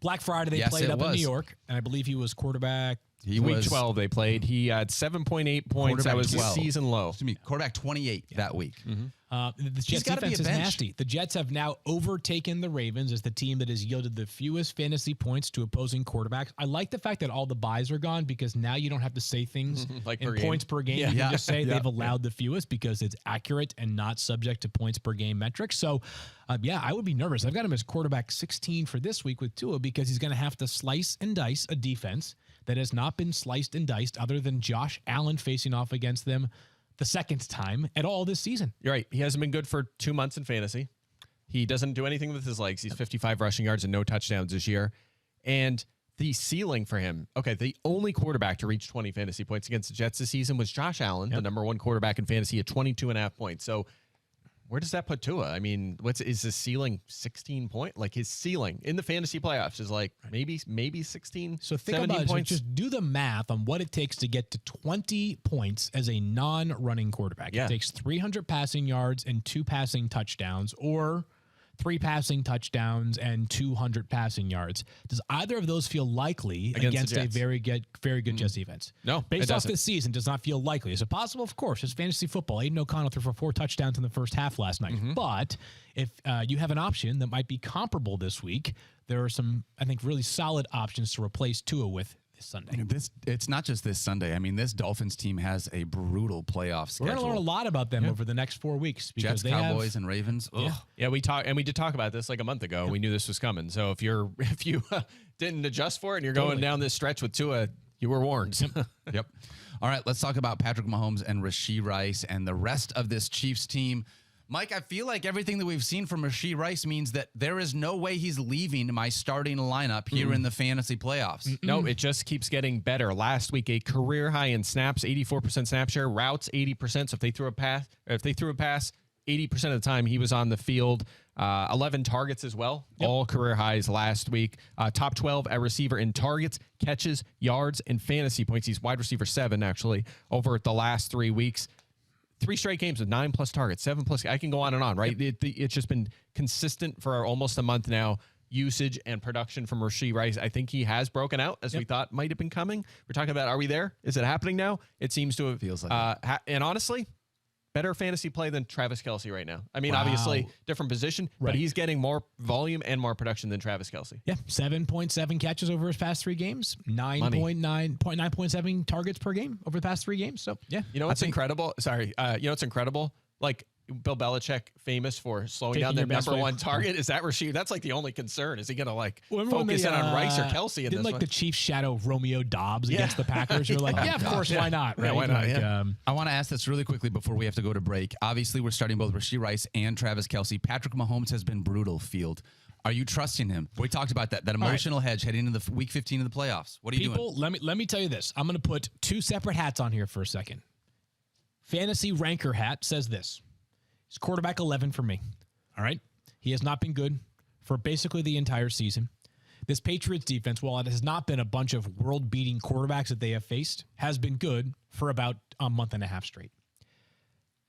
Black Friday, they played up in New York, and I believe he was quarterback. Week 12 they played. He had 7.8 points. That was his season low. Excuse me, quarterback 28 that week. The Jets defense is nasty. The Jets have now overtaken the Ravens as the team that has yielded the fewest fantasy points to opposing quarterbacks. I like the fact that all the buys are gone because now you don't have to say things like in points per game. You can just say they've allowed the fewest because it's accurate and not subject to points per game metrics. So, I would be nervous. I've got him as quarterback 16 for this week with Tua because he's going to have to slice and dice a defense that has not been sliced and diced other than Josh Allen facing off against them the second time at all this season. You're right. He hasn't been good for 2 months in fantasy. He doesn't do anything with his legs. He's 55 rushing yards and no touchdowns this year. And the ceiling for him, the only quarterback to reach 20 fantasy points against the Jets this season was Josh Allen, the number 1 quarterback in fantasy at 22.5 points. So where does that put Tua? I mean, is his ceiling 16 point? Like his ceiling in the fantasy playoffs is like maybe 16. So think about points. Just do the math on what it takes to get to 20 points as a non-running quarterback. It takes 300 passing yards and 2 passing touchdowns, or 3 passing touchdowns and 200 passing yards. Does either of those feel likely against a very good Jets defense? No, based off this season, does not feel likely. Is it possible? Of course. It's fantasy football. Aiden O'Connell threw for 4 touchdowns in the first half last night. But if you have an option that might be comparable this week, there are some, I think, really solid options to replace Tua with this Sunday. It's not just this Sunday. I mean, this Dolphins team has a brutal playoff schedule. We're going to learn a lot about them over the next 4 weeks because Jets, Cowboys, and Ravens. We did talk about this like a month ago. We knew this was coming. So if you didn't adjust for it and you're going down this stretch with Tua, you were warned. Yep. All right, let's talk about Patrick Mahomes and Rashee Rice and the rest of this Chiefs team. Mike, I feel like everything that we've seen from Rashee Rice means that there is no way he's leaving my starting lineup here in the fantasy playoffs. No, it just keeps getting better. Last week, a career high in snaps, 84% snap share, routes 80%. So if they threw a pass, 80% of the time he was on the field. 11 targets as well, all career highs last week. Top 12 at receiver in targets, catches, yards, and fantasy points. He's wide receiver 7 actually over the last 3 weeks. 3 straight games with 9+ targets, 7+. I can go on and on, right? It's just been consistent for almost a month now. Usage and production from Rashee Rice. I think he has broken out as we thought might have been coming. We're talking about, are we there? Is it happening now? It seems to have. Feels like and honestly, better fantasy play than Travis Kelce right now. I mean, obviously, different position, but he's getting more volume and more production than Travis Kelce. Yeah, 7.7 catches over his past 3 games, 9.7 targets per game over the past 3 games. So, yeah. You know what's incredible? Sorry. You know what's incredible? Like, Bill Belichick famous for slowing Taking down their your best number way. one target? Is that Rashee? That's like the only concern. Is he going to Remember when focus they, in on Rice or Kelsey in didn't this like one? the Chiefs shadow Romeo Dobbs against the Packers? You're like, yeah, of course, why not? Right? Yeah, why not? Like, I want to ask this really quickly before we have to go to break. Obviously, we're starting both Rashee Rice and Travis Kelce. Patrick Mahomes has been brutal, Field. Are you trusting him? We talked about that emotional hedge heading into the week 15 of the playoffs. What are you doing? Let me tell you this. I'm going to put two separate hats on here for a second. Fantasy ranker hat says this. He's quarterback 11 for me. All right? He has not been good for basically the entire season. This Patriots defense, while it has not been a bunch of world-beating quarterbacks that they have faced, has been good for about a month and a half straight.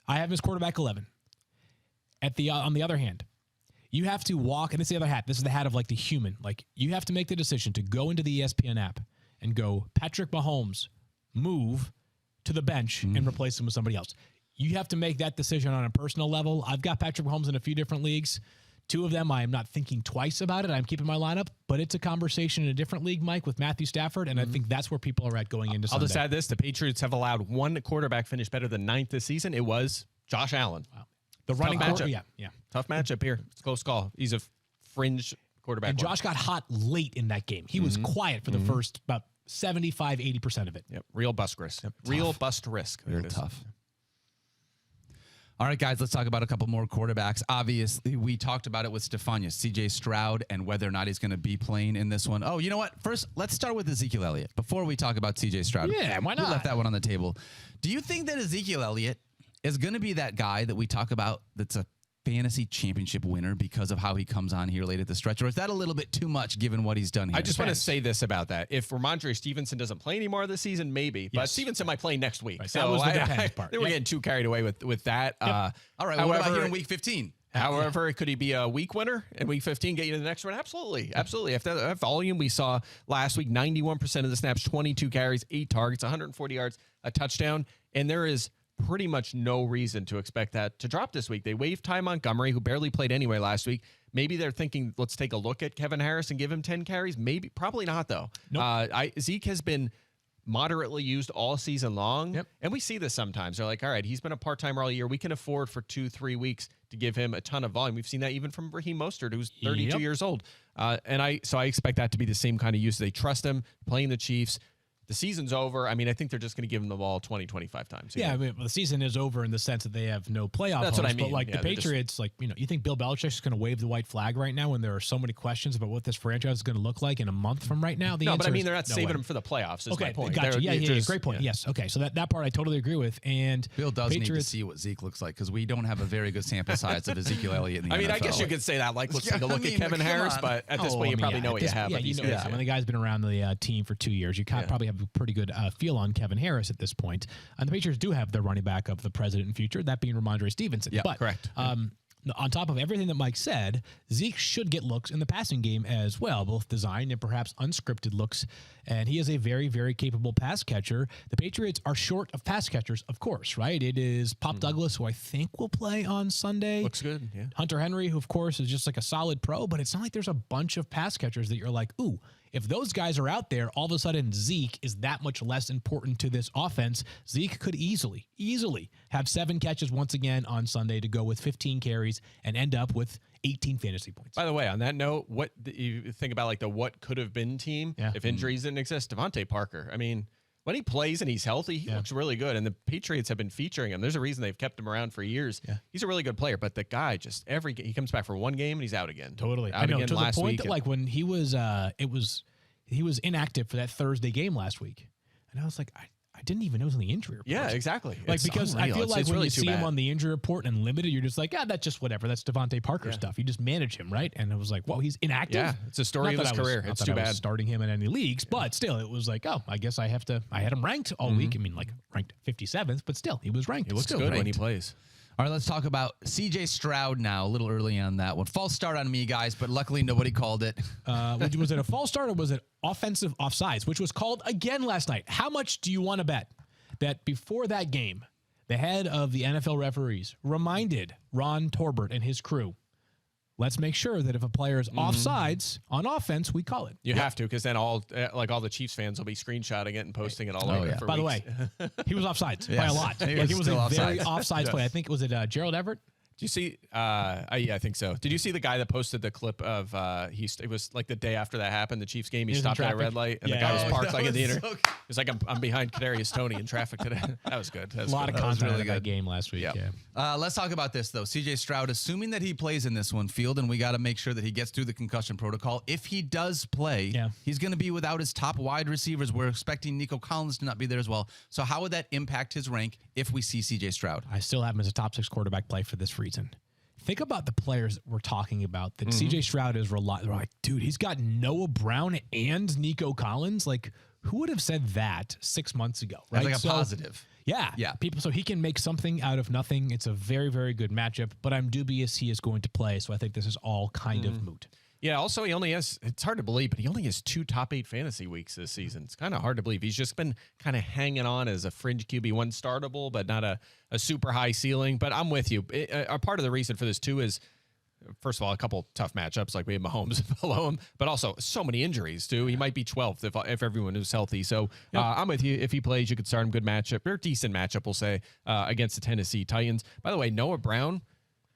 I have him as quarterback 11. On the other hand, you have to walk, and this is the other hat. This is the hat of like the human. Like you have to make the decision to go into the ESPN app and go, Patrick Mahomes, move to the bench and replace him with somebody else. You have to make that decision on a personal level. I've got Patrick Mahomes in a few different leagues. Two of them, I am not thinking twice about it. I'm keeping my lineup, but it's a conversation in a different league, Mike, with Matthew Stafford, and I think that's where people are at going into Sunday. I'll just add this. The Patriots have allowed one quarterback finish better than 9th this season. It was Josh Allen. Wow. The running matchup. Yeah. Tough matchup here. It's a close call. He's a fringe quarterback. And Josh got hot late in that game. He was quiet for the first about 75, 80% of it. Yep. Real bust risk. Real bust risk. Real tough. All right, guys, let's talk about a couple more quarterbacks. Obviously, we talked about it with Stephania, CJ Stroud, and whether or not he's going to be playing in this one. Oh, you know what? First, let's start with Ezekiel Elliott before we talk about CJ Stroud. Yeah, why not? We left that one on the table. Do you think that Ezekiel Elliott is going to be that guy that we talk about that's a fantasy championship winner because of how he comes on here late at the stretch? Or is that a little bit too much given what he's done here? I just want to say this about that. If Ramondre Stevenson doesn't play anymore this season, maybe. But Stevenson might play next week. Right, So that was the depends part. We're getting too carried away with that. All right, well, what about here in week 15? However, could he be a week winner in week 15, get you to the next one? Absolutely. Absolutely. If that volume we saw last week, 91% of the snaps, 22 carries, 8 targets, 140 yards, a touchdown. And there is pretty much no reason to expect that to drop this week. They waived Ty Montgomery, who barely played anyway last week. Maybe they're thinking, let's take a look at Kevin Harris and give him 10 carries. Maybe, probably not, though. Nope. Zeke has been moderately used all season long. Yep. And we see this sometimes. They're like, all right, he's been a part-timer all year. We can afford for 2-3 weeks to give him a ton of volume. We've seen that even from Raheem Mostert, who's 32 years old. So I expect that to be the same kind of use. They trust him playing the Chiefs. The season's over. I mean, I think they're just going to give him the ball 20, 25 times. Yeah, I mean, the season is over in the sense that they have no playoff That's what hopes, I mean. But like Yeah, the Patriots, you think Bill Belichick is going to wave the white flag right now when there are so many questions about what this franchise is going to look like in a month from right now? No, but I mean, they're not saving him for the playoffs, is my point. Gotcha. Yeah, Just, great point. Yes. Okay, so that part I totally agree with. And Bill does need to Patriots, see what Zeke looks like because we don't have a very good sample size of Ezekiel Elliott in the NFL. I mean, I guess you could say that. Like, let's take a look at Kevin Harris, but at this point, you probably know what you have. Yeah, you know, when the guy's been around the team for 2 years, you probably have a pretty good feel on Kevin Harris at this point. And the Patriots do have their running back of the present and future, that being Ramondre Stevenson. Yeah, but, correct. On top of everything that Mike said, Zeke should get looks in the passing game as well, both designed and perhaps unscripted looks. And he is a very, very capable pass catcher. The Patriots are short of pass catchers, of course, right? It is Pop Douglas, who I think will play on Sunday. Looks good, yeah. Hunter Henry, who, of course, is just like a solid pro, but it's not like there's a bunch of pass catchers that you're like, ooh, if those guys are out there, all of a sudden Zeke is that much less important to this offense. Zeke could easily have 7 catches once again on Sunday to go with 15 carries and end up with 18 fantasy points. By the way, on that note, what you think about like the what could have been team if injuries didn't exist? Devontae Parker. I mean, when he plays and he's healthy, he looks really good. And the Patriots have been featuring him. There's a reason they've kept him around for years. Yeah. He's a really good player, but the guy just he comes back for one game and he's out again. Totally. Out I know, again to last the point week. that like when he was he was inactive for that Thursday game last week. And I was like, I didn't even know it was on the injury report. Yeah, exactly. Like, It's because unreal. I feel It's like when really you too see him bad. on the injury report and limited, you're just like, that's just whatever. That's Devontae Parker stuff. You just manage him, right? And it was like, whoa, he's inactive? Yeah, it's a story Not of that his I was- career. not It's that too I was bad. starting him in any leagues, but still, it was like, oh, I guess I had him ranked all week. I mean, like ranked 57th, but still, he was ranked. He looks Still good when he ranked. plays. All right, let's talk about CJ Stroud now. A little early on that one. False start on me, guys, but luckily nobody called it. Was it a false start or was it offensive offsides, which was called again last night? How much do you want to bet that before that game, the head of the NFL referees reminded Ron Torbert and his crew, let's make sure that if a player is offsides on offense, we call it. You have to, because then all the Chiefs fans will be screenshotting it and posting it all over. yeah. For By the weeks. way, he was offsides by Yes. a lot. He like was it was a still very offsides. offsides play. I think it was Gerald Everett. Do you see? Yeah, I think so. Did you see the guy that posted the clip of it was like the day after that happened, the Chiefs game. He stopped at a red light, and the guy was parked like in the inner. He's like, I'm behind Kadarius Toney in traffic today. That was good. That was a lot good. of content really in that good. game last week. Yeah. Let's talk about this, though. CJ Stroud, assuming that he plays in this one, Field, and we got to make sure that he gets through the concussion protocol. If he does play, he's going to be without his top wide receivers. We're expecting Nico Collins to not be there as well. So how would that impact his rank if we see CJ Stroud? I still have him as a top 6 quarterback play for this reason. Think about the players we're talking about that CJ Stroud is relying. Like, dude, he's got Noah Brown and Nico Collins. Like, who would have said that 6 months ago? Right? That's like a positive. Yeah. People, so he can make something out of nothing. It's a very, very good matchup, but I'm dubious he is going to play. So I think this is all kind of moot. Yeah, also he only has, it's hard to believe, but he only has 2 top 8 fantasy weeks this season. It's kind of hard to believe. He's just been kind of hanging on as a fringe QB, one startable, but not a super high ceiling. But I'm with you. A part of the reason for this too is, first of all, a couple tough matchups, like we have Mahomes below him, but also so many injuries too. He might be 12th if everyone is healthy. So I'm with you. If he plays, you could start him. Good matchup, or decent matchup, we'll say, against the Tennessee Titans. By the way, Noah Brown,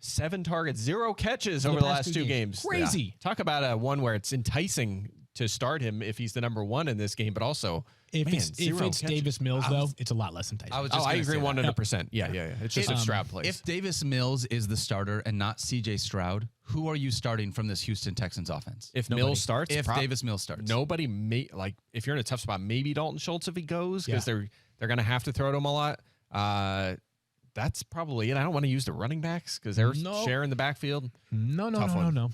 7 targets, 0 catches over the last 2 games. Crazy. Yeah. Talk about one where it's enticing to start him if he's the number 1 in this game, but also if it's Davis Mills, though, it's a lot less enticing. I agree 100%. Yeah. It's just if Stroud plays. If Davis Mills is the starter and not CJ Stroud, who are you starting from this Houston Texans offense? If Mills starts, Davis Mills starts, nobody if you're in a tough spot, maybe Dalton Schultz if he goes, because they're going to have to throw to him a lot. That's probably it. I don't want to use the running backs because they're sharing the backfield. No.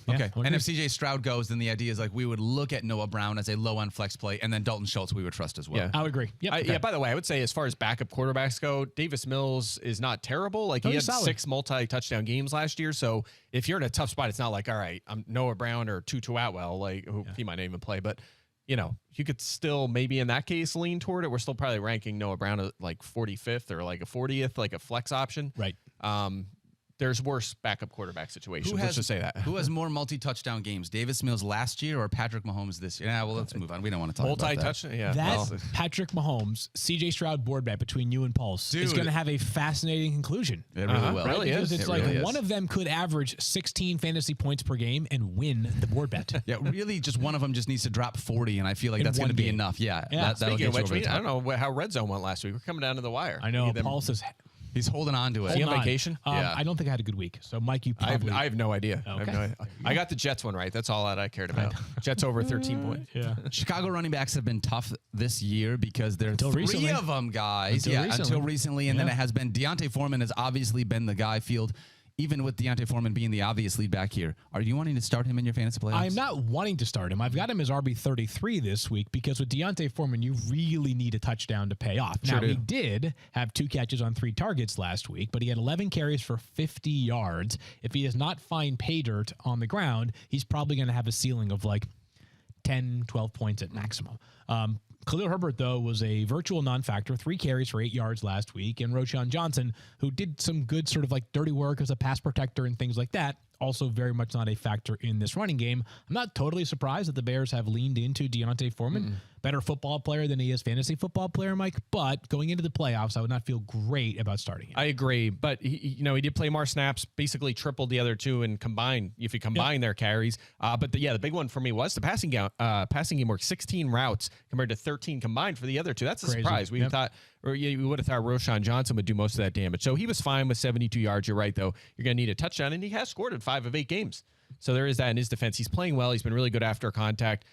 Okay. And if CJ Stroud goes, then the idea is like we would look at Noah Brown as a low-end flex play, and then Dalton Schultz we would trust as well. Yeah. I would agree. Yeah, by the way, I would say as far as backup quarterbacks go, Davis Mills is not terrible. Like he had solid. 6 multi-touchdown games last year. So if you're in a tough spot, it's not like, all right, I'm Noah Brown or Tutu Atwell, like who he might not even play, but you could still maybe in that case lean toward it. We're still probably ranking Noah Brown at like 45th or like a 40th, like a flex option. Right. There's worse backup quarterback situations. Let's just say that. Who has more multi-touchdown games, Davis Mills last year or Patrick Mahomes this year? Yeah, well, let's move on. We don't want to talk about that. Multi-touchdown? Yeah. That Patrick Mahomes, CJ Stroud board bet between you and Pulse is going to have a fascinating conclusion. It really will. Really because is. It's like one of them could average 16 fantasy points per game and win the board bet. Yeah, really, just one of them just needs to drop 40, and I feel like that's going to be enough. Yeah. That'll get you over the top. I don't know how Red Zone went last week. We're coming down to the wire. I know. Pulse is... He's holding on to it. Is he on vacation? Yeah. I don't think I had a good week. So, Mike, you probably... I have no idea. Okay. I got the Jets one right. That's all that I cared about. Jets over 13 points. Yeah. Chicago running backs have been tough this year because there are 3 of them, guys. Until recently. And then it has been Deontay Foreman has obviously been the guy. Field. Even with Deontay Foreman being the obvious lead back here, are you wanting to start him in your fantasy playoffs? I'm not wanting to start him. I've got him as RB33 this week because with Deontay Foreman, you really need a touchdown to pay off. Now, he did have 2 catches on 3 targets last week, but he had 11 carries for 50 yards. If he does not find pay dirt on the ground, he's probably going to have a ceiling of like 10, 12 points at maximum. Khalil Herbert, though, was a virtual non-factor, 3 carries for 8 yards last week. And Roschon Johnson, who did some good sort of like dirty work as a pass protector and things like that, also very much not a factor in this running game. I'm not totally surprised that the Bears have leaned into Deontay Foreman. Better football player than he is fantasy football player, Mike. But going into the playoffs, I would not feel great about starting him. I agree. But, he did play more snaps, basically tripled the other 2 and combined, if you combine their carries. But the big one for me was the passing game work, 16 routes compared to 13 combined for the other 2. That's a surprise. We thought, or you would have thought Roschon Johnson would do most of that damage. So he was fine with 72 yards. You're right, though. You're going to need a touchdown, and he has scored in 5 of 8 games. So there is that in his defense. He's playing well. He's been really good after contact.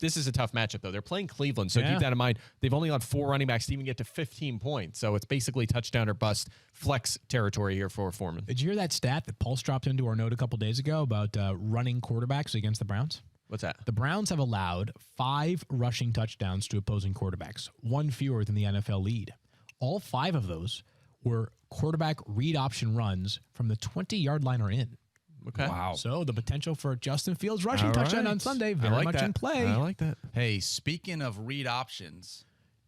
This is a tough matchup, though. They're playing Cleveland, so keep that in mind. They've only got 4 running backs to even get to 15 points. So it's basically touchdown or bust flex territory here for Foreman. Did you hear that stat that Pulse dropped into our note a couple days ago about running quarterbacks against the Browns? What's that? The Browns have allowed 5 rushing touchdowns to opposing quarterbacks, 1 fewer than the NFL lead. All 5 of those were quarterback read option runs from the 20-yard line or in. Okay. Wow. So the potential for Justin Fields rushing touchdown on Sunday very much in play. I like that. Hey, speaking of read options,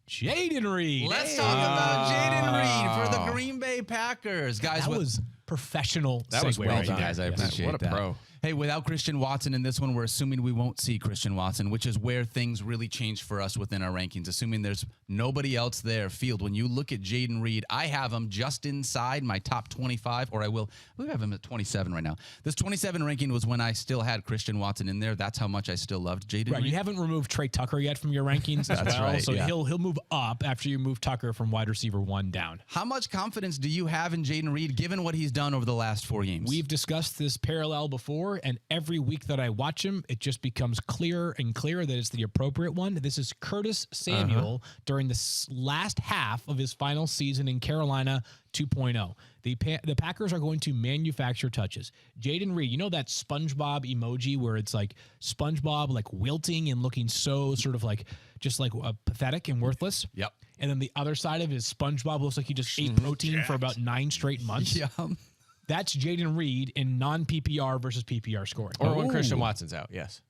Jayden Reed. Let's talk about Jayden Reed for the Green Bay Packers. Guys, that was professional. That was well done, guys. I appreciate that. What a pro. Hey, without Christian Watson in this one, we're assuming we won't see Christian Watson, which is where things really change for us within our rankings. Assuming there's nobody else there. Field, when you look at Jayden Reed, I have him just inside my top 25, or I believe I have him at 27 right now. This 27 ranking was when I still had Christian Watson in there. That's how much I still loved Jayden Right, Reed. you haven't removed Trey Tucker yet from your rankings as well, right, so yeah. he'll move up after you move Tucker from wide receiver 1 down. How much confidence do you have in Jayden Reed, given what he's done over the last 4 games? We've discussed this parallel before, and every week that I watch him, it just becomes clearer and clearer that it's the appropriate one. This is Curtis Samuel during the last half of his final season in Carolina 2.0. The Packers are going to manufacture touches. Jayden Reed, you know that SpongeBob emoji where it's like SpongeBob like wilting and looking so sort of like just like pathetic and worthless? Yep. And then the other side of his SpongeBob looks like he just ate protein for about 9 straight months. Yeah. That's Jayden Reed in non-PPR versus PPR scoring. Or when Christian Watson's out, yes.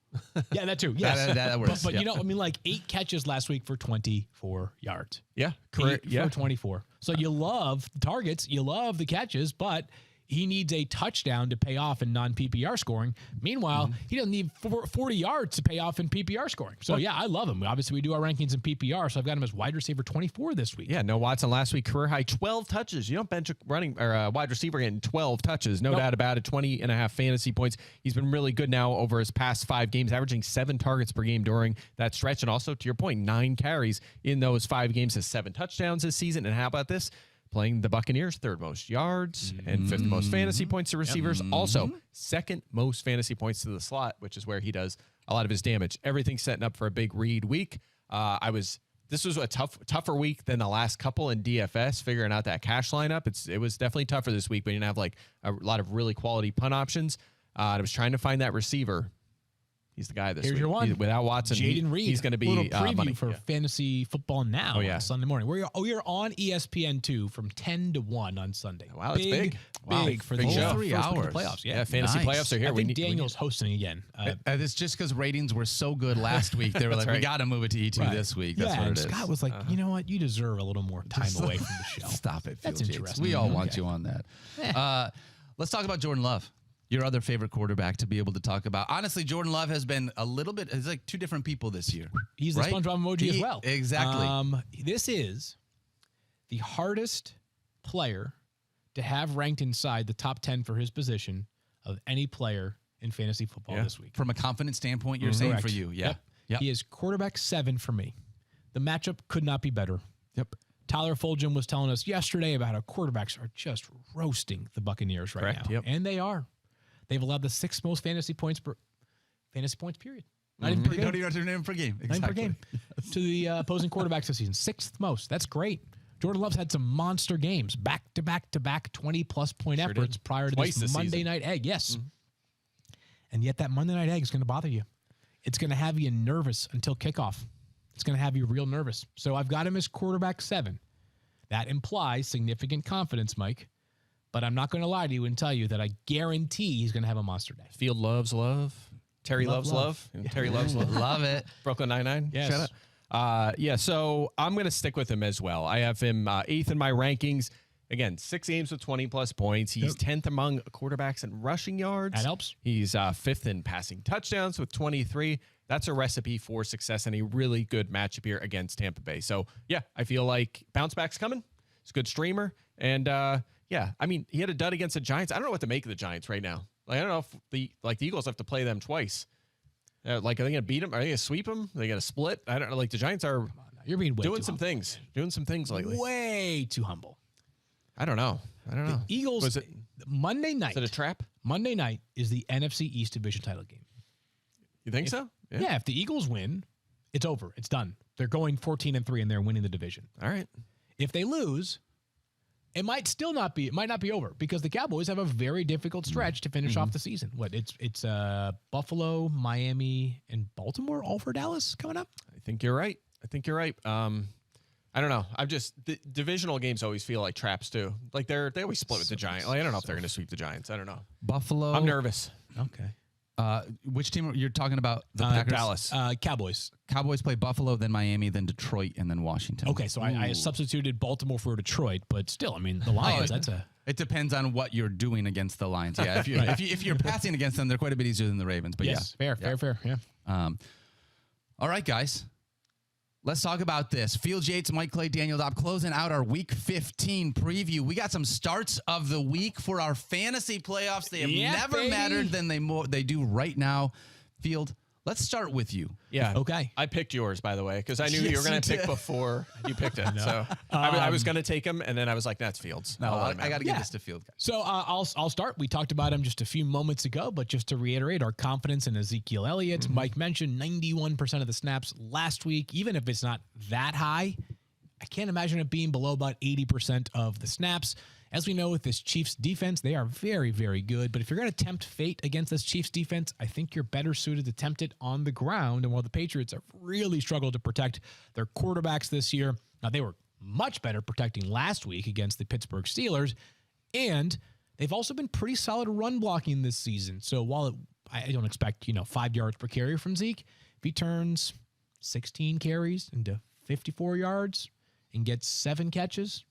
Yeah, that too. Yes. That works. But you know, I mean, like 8 catches last week for 24 yards. Yeah, 8 correct. Yeah. for 24. So you love the targets, you love the catches, but he needs a touchdown to pay off in non-PPR scoring. Meanwhile, he doesn't need 40 yards to pay off in PPR scoring. So, yeah, I love him. Obviously, we do our rankings in PPR, so I've got him as wide receiver 24 this week. Yeah, no Watson last week, career high 12 touches. You don't bench a running or wide receiver getting 12 touches. No doubt about it. 20.5 fantasy points. He's been really good now over his past 5 games, averaging 7 targets per game during that stretch. And also, to your point, 9 carries in those 5 games, has 7 touchdowns this season. And how about this? Playing the Buccaneers, 3rd most yards and 5th most fantasy points to receivers. Also, 2nd most fantasy points to the slot, which is where he does a lot of his damage. Everything's setting up for a big Reed week. This was a tougher week than the last couple in DFS, figuring out that cash lineup. It was definitely tougher this week. We didn't have like a lot of really quality punt options. I was trying to find that receiver. He's the guy this week. Here's your one. Without Watson, Jayden Reed. he's going to be a little preview money. for fantasy football now on Sunday morning. We're on ESPN2 from 10 to one on Sunday. Wow, that's big. Big for the Big show. 3 first week of hours. playoffs. Yeah, fantasy playoffs are here. I think Daniel's hosting again. It's just because ratings were so good last week. They were like, we got to move it to E2 this week. That's what and it is. Scott was like, you know what? You deserve a little more time away from the show. Stop it, That's Field Yates. interesting. We all want you on that. Let's talk about Jordan Love, your other favorite quarterback to be able to talk about. Honestly, Jordan Love has been a little bit, it's like 2 different people this year. He's the SpongeBob emoji as well. Exactly. This is the hardest player to have ranked inside the top 10 for his position of any player in fantasy football this week. From a confidence standpoint, you're saying Correct. for you. Yeah. Yep. He is quarterback 7 for me. The matchup could not be better. Yep. Tyler Fulgham was telling us yesterday about how quarterbacks are just roasting the Buccaneers right now. Yep. And they are. They've allowed the 6th most fantasy points period. Not even per You game. don't even have to name per game. Not even per game. To the opposing quarterbacks this season. 6th most. That's great. Jordan Love's had some monster games, back-to-back 20-plus point efforts prior to this Monday night egg. Yes. And yet that Monday night egg is going to bother you. It's going to have you nervous until kickoff. It's going to have you real nervous. So I've got him as quarterback 7. That implies significant confidence, Mike. But I'm not going to lie to you and tell you that I guarantee he's going to have a monster day. Field loves love. Terry loves love. Terry loves love. Love it. Brooklyn Nine-Nine. Yes. Shout out. So I'm going to stick with him as well. I have him 8th in my rankings. Again, 6 games with 20-plus points. He's 10th among quarterbacks in rushing yards. That helps. He's 5th in passing touchdowns with 23. That's a recipe for success and a really good matchup here against Tampa Bay. So, yeah, I feel like bounce back's coming. He's a good streamer. And, yeah, I mean, he had a dud against the Giants. I don't know what to make of the Giants right now. Like, I don't know if the Eagles have to play them twice. Are they going to beat them? Are they going to sweep them? Are they going to split? I don't know. Like, the Giants are You're being way doing too some humble. things. Doing some things lately. Way too humble. I don't know. Eagles, Was it Monday night. Is it a trap? Monday night is the NFC East Division title game. You think so? Yeah, if the Eagles win, it's over. It's done. They're going 14-3 and they're winning the division. All right. If they lose, it might not be over because the Cowboys have a very difficult stretch to finish off the season. It's Buffalo, Miami, and Baltimore all for Dallas coming up. I think you're right. I don't know. The divisional games always feel like traps too. Like they always split with the Giants. Like, I don't know if they're going to sweep the Giants. I don't know. Buffalo. I'm nervous. Okay. Which team you're talking about? The Packers? Dallas. Cowboys. Cowboys play Buffalo, then Miami, then Detroit, and then Washington. Okay, so I substituted Baltimore for Detroit, but still, I mean, the Lions, It depends on what you're doing against the Lions. Yeah, if you're passing against them, they're quite a bit easier than the Ravens. But yes, fair. Yeah. All right, guys. Let's talk about this. Field Yates, Mike Clay, Daniel Dopp closing out our Week 15 preview. We got some starts of the week for our fantasy playoffs. They have never mattered than they do right now. Field, let's start with you. Yeah. Okay. I picked yours, by the way, because I knew you were going to pick before you picked it. So I was going to take him, and then I was like, that's Fields. No, I got to give this to Field, guys. So I'll start. We talked about him just a few moments ago, but just to reiterate our confidence in Ezekiel Elliott. Mike mentioned 91% of the snaps last week. Even if it's not that high, I can't imagine it being below about 80% of the snaps. As we know with this Chiefs defense, they are very, very good. But if you're going to tempt fate against this Chiefs defense, I think you're better suited to tempt it on the ground. And while the Patriots have really struggled to protect their quarterbacks this year, now they were much better protecting last week against the Pittsburgh Steelers. And they've also been pretty solid run blocking this season. So while I don't expect, 5 yards per carry from Zeke, if he turns 16 carries into 54 yards and gets 7 catches,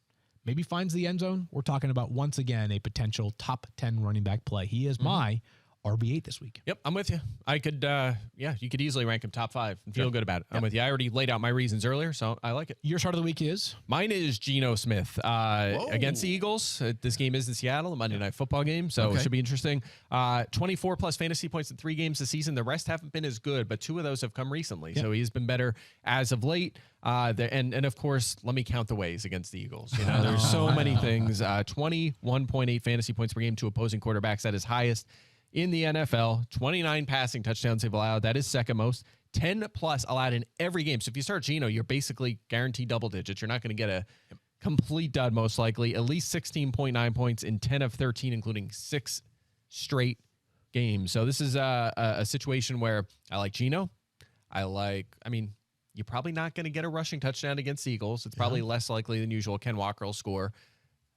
maybe finds the end zone, we're talking about, once again, a potential top 10 running back play. He is my RB8 this week. Yep, I'm with you. I could, you could easily rank him top 5 and feel good about it. I'm with you. I already laid out my reasons earlier, so I like it. Your start of the week is? Mine is Geno Smith against the Eagles. This game is in Seattle, a Monday Night Football game, so it should be interesting. 24-plus fantasy points in 3 games this season. The rest haven't been as good, but 2 of those have come recently, so he's been better as of late. And of course, let me count the ways against the Eagles. There's so many things. 21.8 fantasy points per game to opposing quarterbacks. That is highest in the NFL. 29 passing touchdowns they've allowed. That is second most. 10-plus allowed in every game. So if you start Geno, you're basically guaranteed double digits. You're not going to get a complete dud, most likely. At least 16.9 points in 10 of 13, including 6 straight games. So this is a situation where I like Geno. You're probably not going to get a rushing touchdown against the Eagles. It's probably less likely than usual. Ken Walker will score.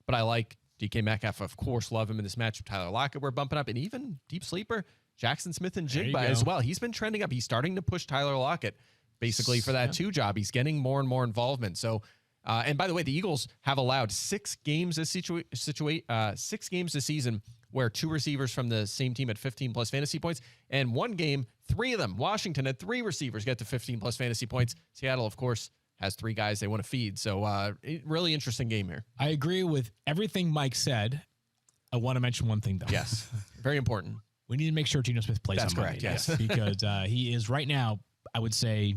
But I like DK Metcalf, of course, love him in this matchup. Tyler Lockett, we're bumping up. And even deep sleeper, Jackson Smith and Jigba as well. He's been trending up. He's starting to push Tyler Lockett basically for that 2 job. He's getting more and more involvement. So, and by the way, the Eagles have allowed 6 games this 6 games this season where 2 receivers from the same team had 15-plus fantasy points. And 1 game, 3 of them, Washington had 3 receivers get to 15-plus fantasy points. Seattle, of course, has 3 guys they want to feed. So really interesting game here. I agree with everything Mike said. I want to mention one thing, though. Yes, very important. We need to make sure Geno Smith plays That's on correct, Monday. yes. Because he is right now, I would say,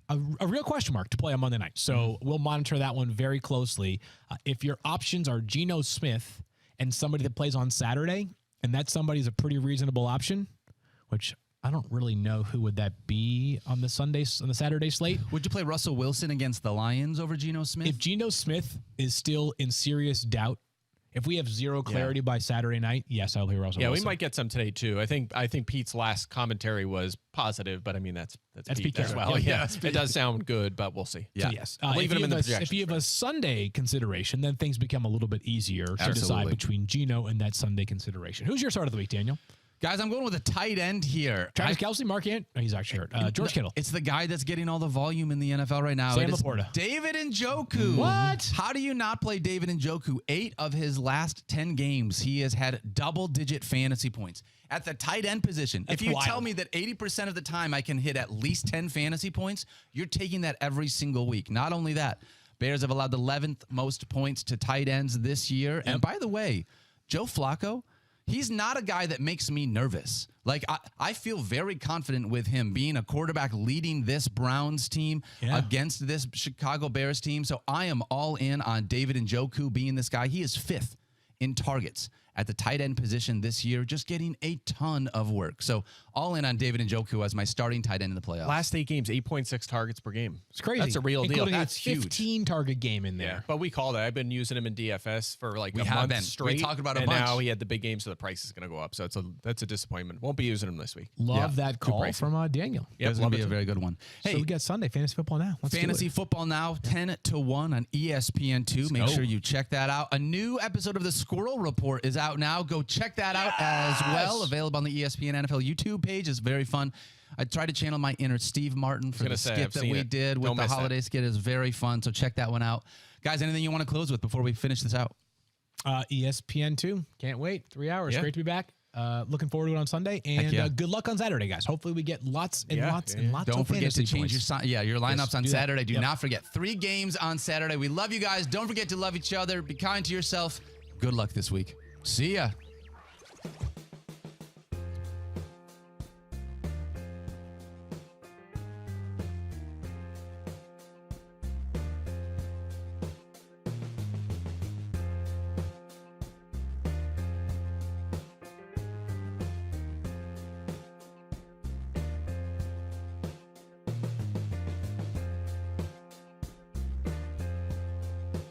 a real question mark to play on Monday night. So we'll monitor that one very closely. If your options are Geno Smith and somebody that plays on Saturday, and that somebody's a pretty reasonable option, which I don't really know who would that be on the Saturday slate. Would you play Russell Wilson against the Lions over Geno Smith? If Geno Smith is still in serious doubt, if we have 0 clarity by Saturday night, yes, I'll play Russell Wilson. We might get some today too. I think Pete's last commentary was positive, but I mean that's Pete as well. Yeah, it does sound good, but we'll see. Yeah. So yes, leaving him in the projections. If you have a Sunday consideration, then things become a little bit easier to decide between Geno and that Sunday consideration. Who's your start of the week, Daniel? Guys, I'm going with a tight end here. Travis Kelce, Mark Ant. Oh, he's actually hurt. George Kittle. It's the guy that's getting all the volume in the NFL right now. Sam Laporta. David Njoku. What? How do you not play David Njoku? 8 of his last 10 games, he has had double-digit fantasy points. At the tight end position, That's if you wild. tell me that 80% of the time I can hit at least 10 fantasy points, you're taking that every single week. Not only that, Bears have allowed the 11th most points to tight ends this year. And by the way, Joe Flacco, he's not a guy that makes me nervous. Like, I feel very confident with him being a quarterback leading this Browns team against this Chicago Bears team. So I am all in on David Njoku being this guy. He is 5th in targets at the tight end position this year, just getting a ton of work. So all in on David Njoku as my starting tight end in the playoffs. Last 8 games, 8.6 targets per game. It's crazy. That's a real deal. Including That's a huge. 15 target game in there. Yeah, but we call that. I've been using him in DFS for like a have month been. straight. We talked about it a and bunch. now he had the big game, so the price is going to go up. So that's a disappointment. Won't be using him this week. Love that call pricing. from Daniel. Yeah, It's going to be a very good one. So we got Sunday Fantasy Football Now. Let's do Fantasy it. Football Now, 10-1 on ESPN2. Make sure you check that out. A new episode of the Squirrel Report is out now. Go check that out as well. Available on the ESPN NFL YouTube page. It's very fun. I tried to channel my inner Steve Martin for the skit that we did with the holiday skit. It's very fun, so check that one out. Guys, anything you want to close with before we finish this out? ESPN 2. Can't wait. 3 hours. Yeah. Great to be back. Looking forward to it on Sunday. And yeah. good luck on Saturday, guys. Hopefully we get lots and lots and lots Don't of forget to fantasy change points. your lineups on do that. Saturday. Do Yep. not forget 3 games on Saturday. We love you guys. Don't forget to love each other. Be kind to yourself. Good luck this week. See ya.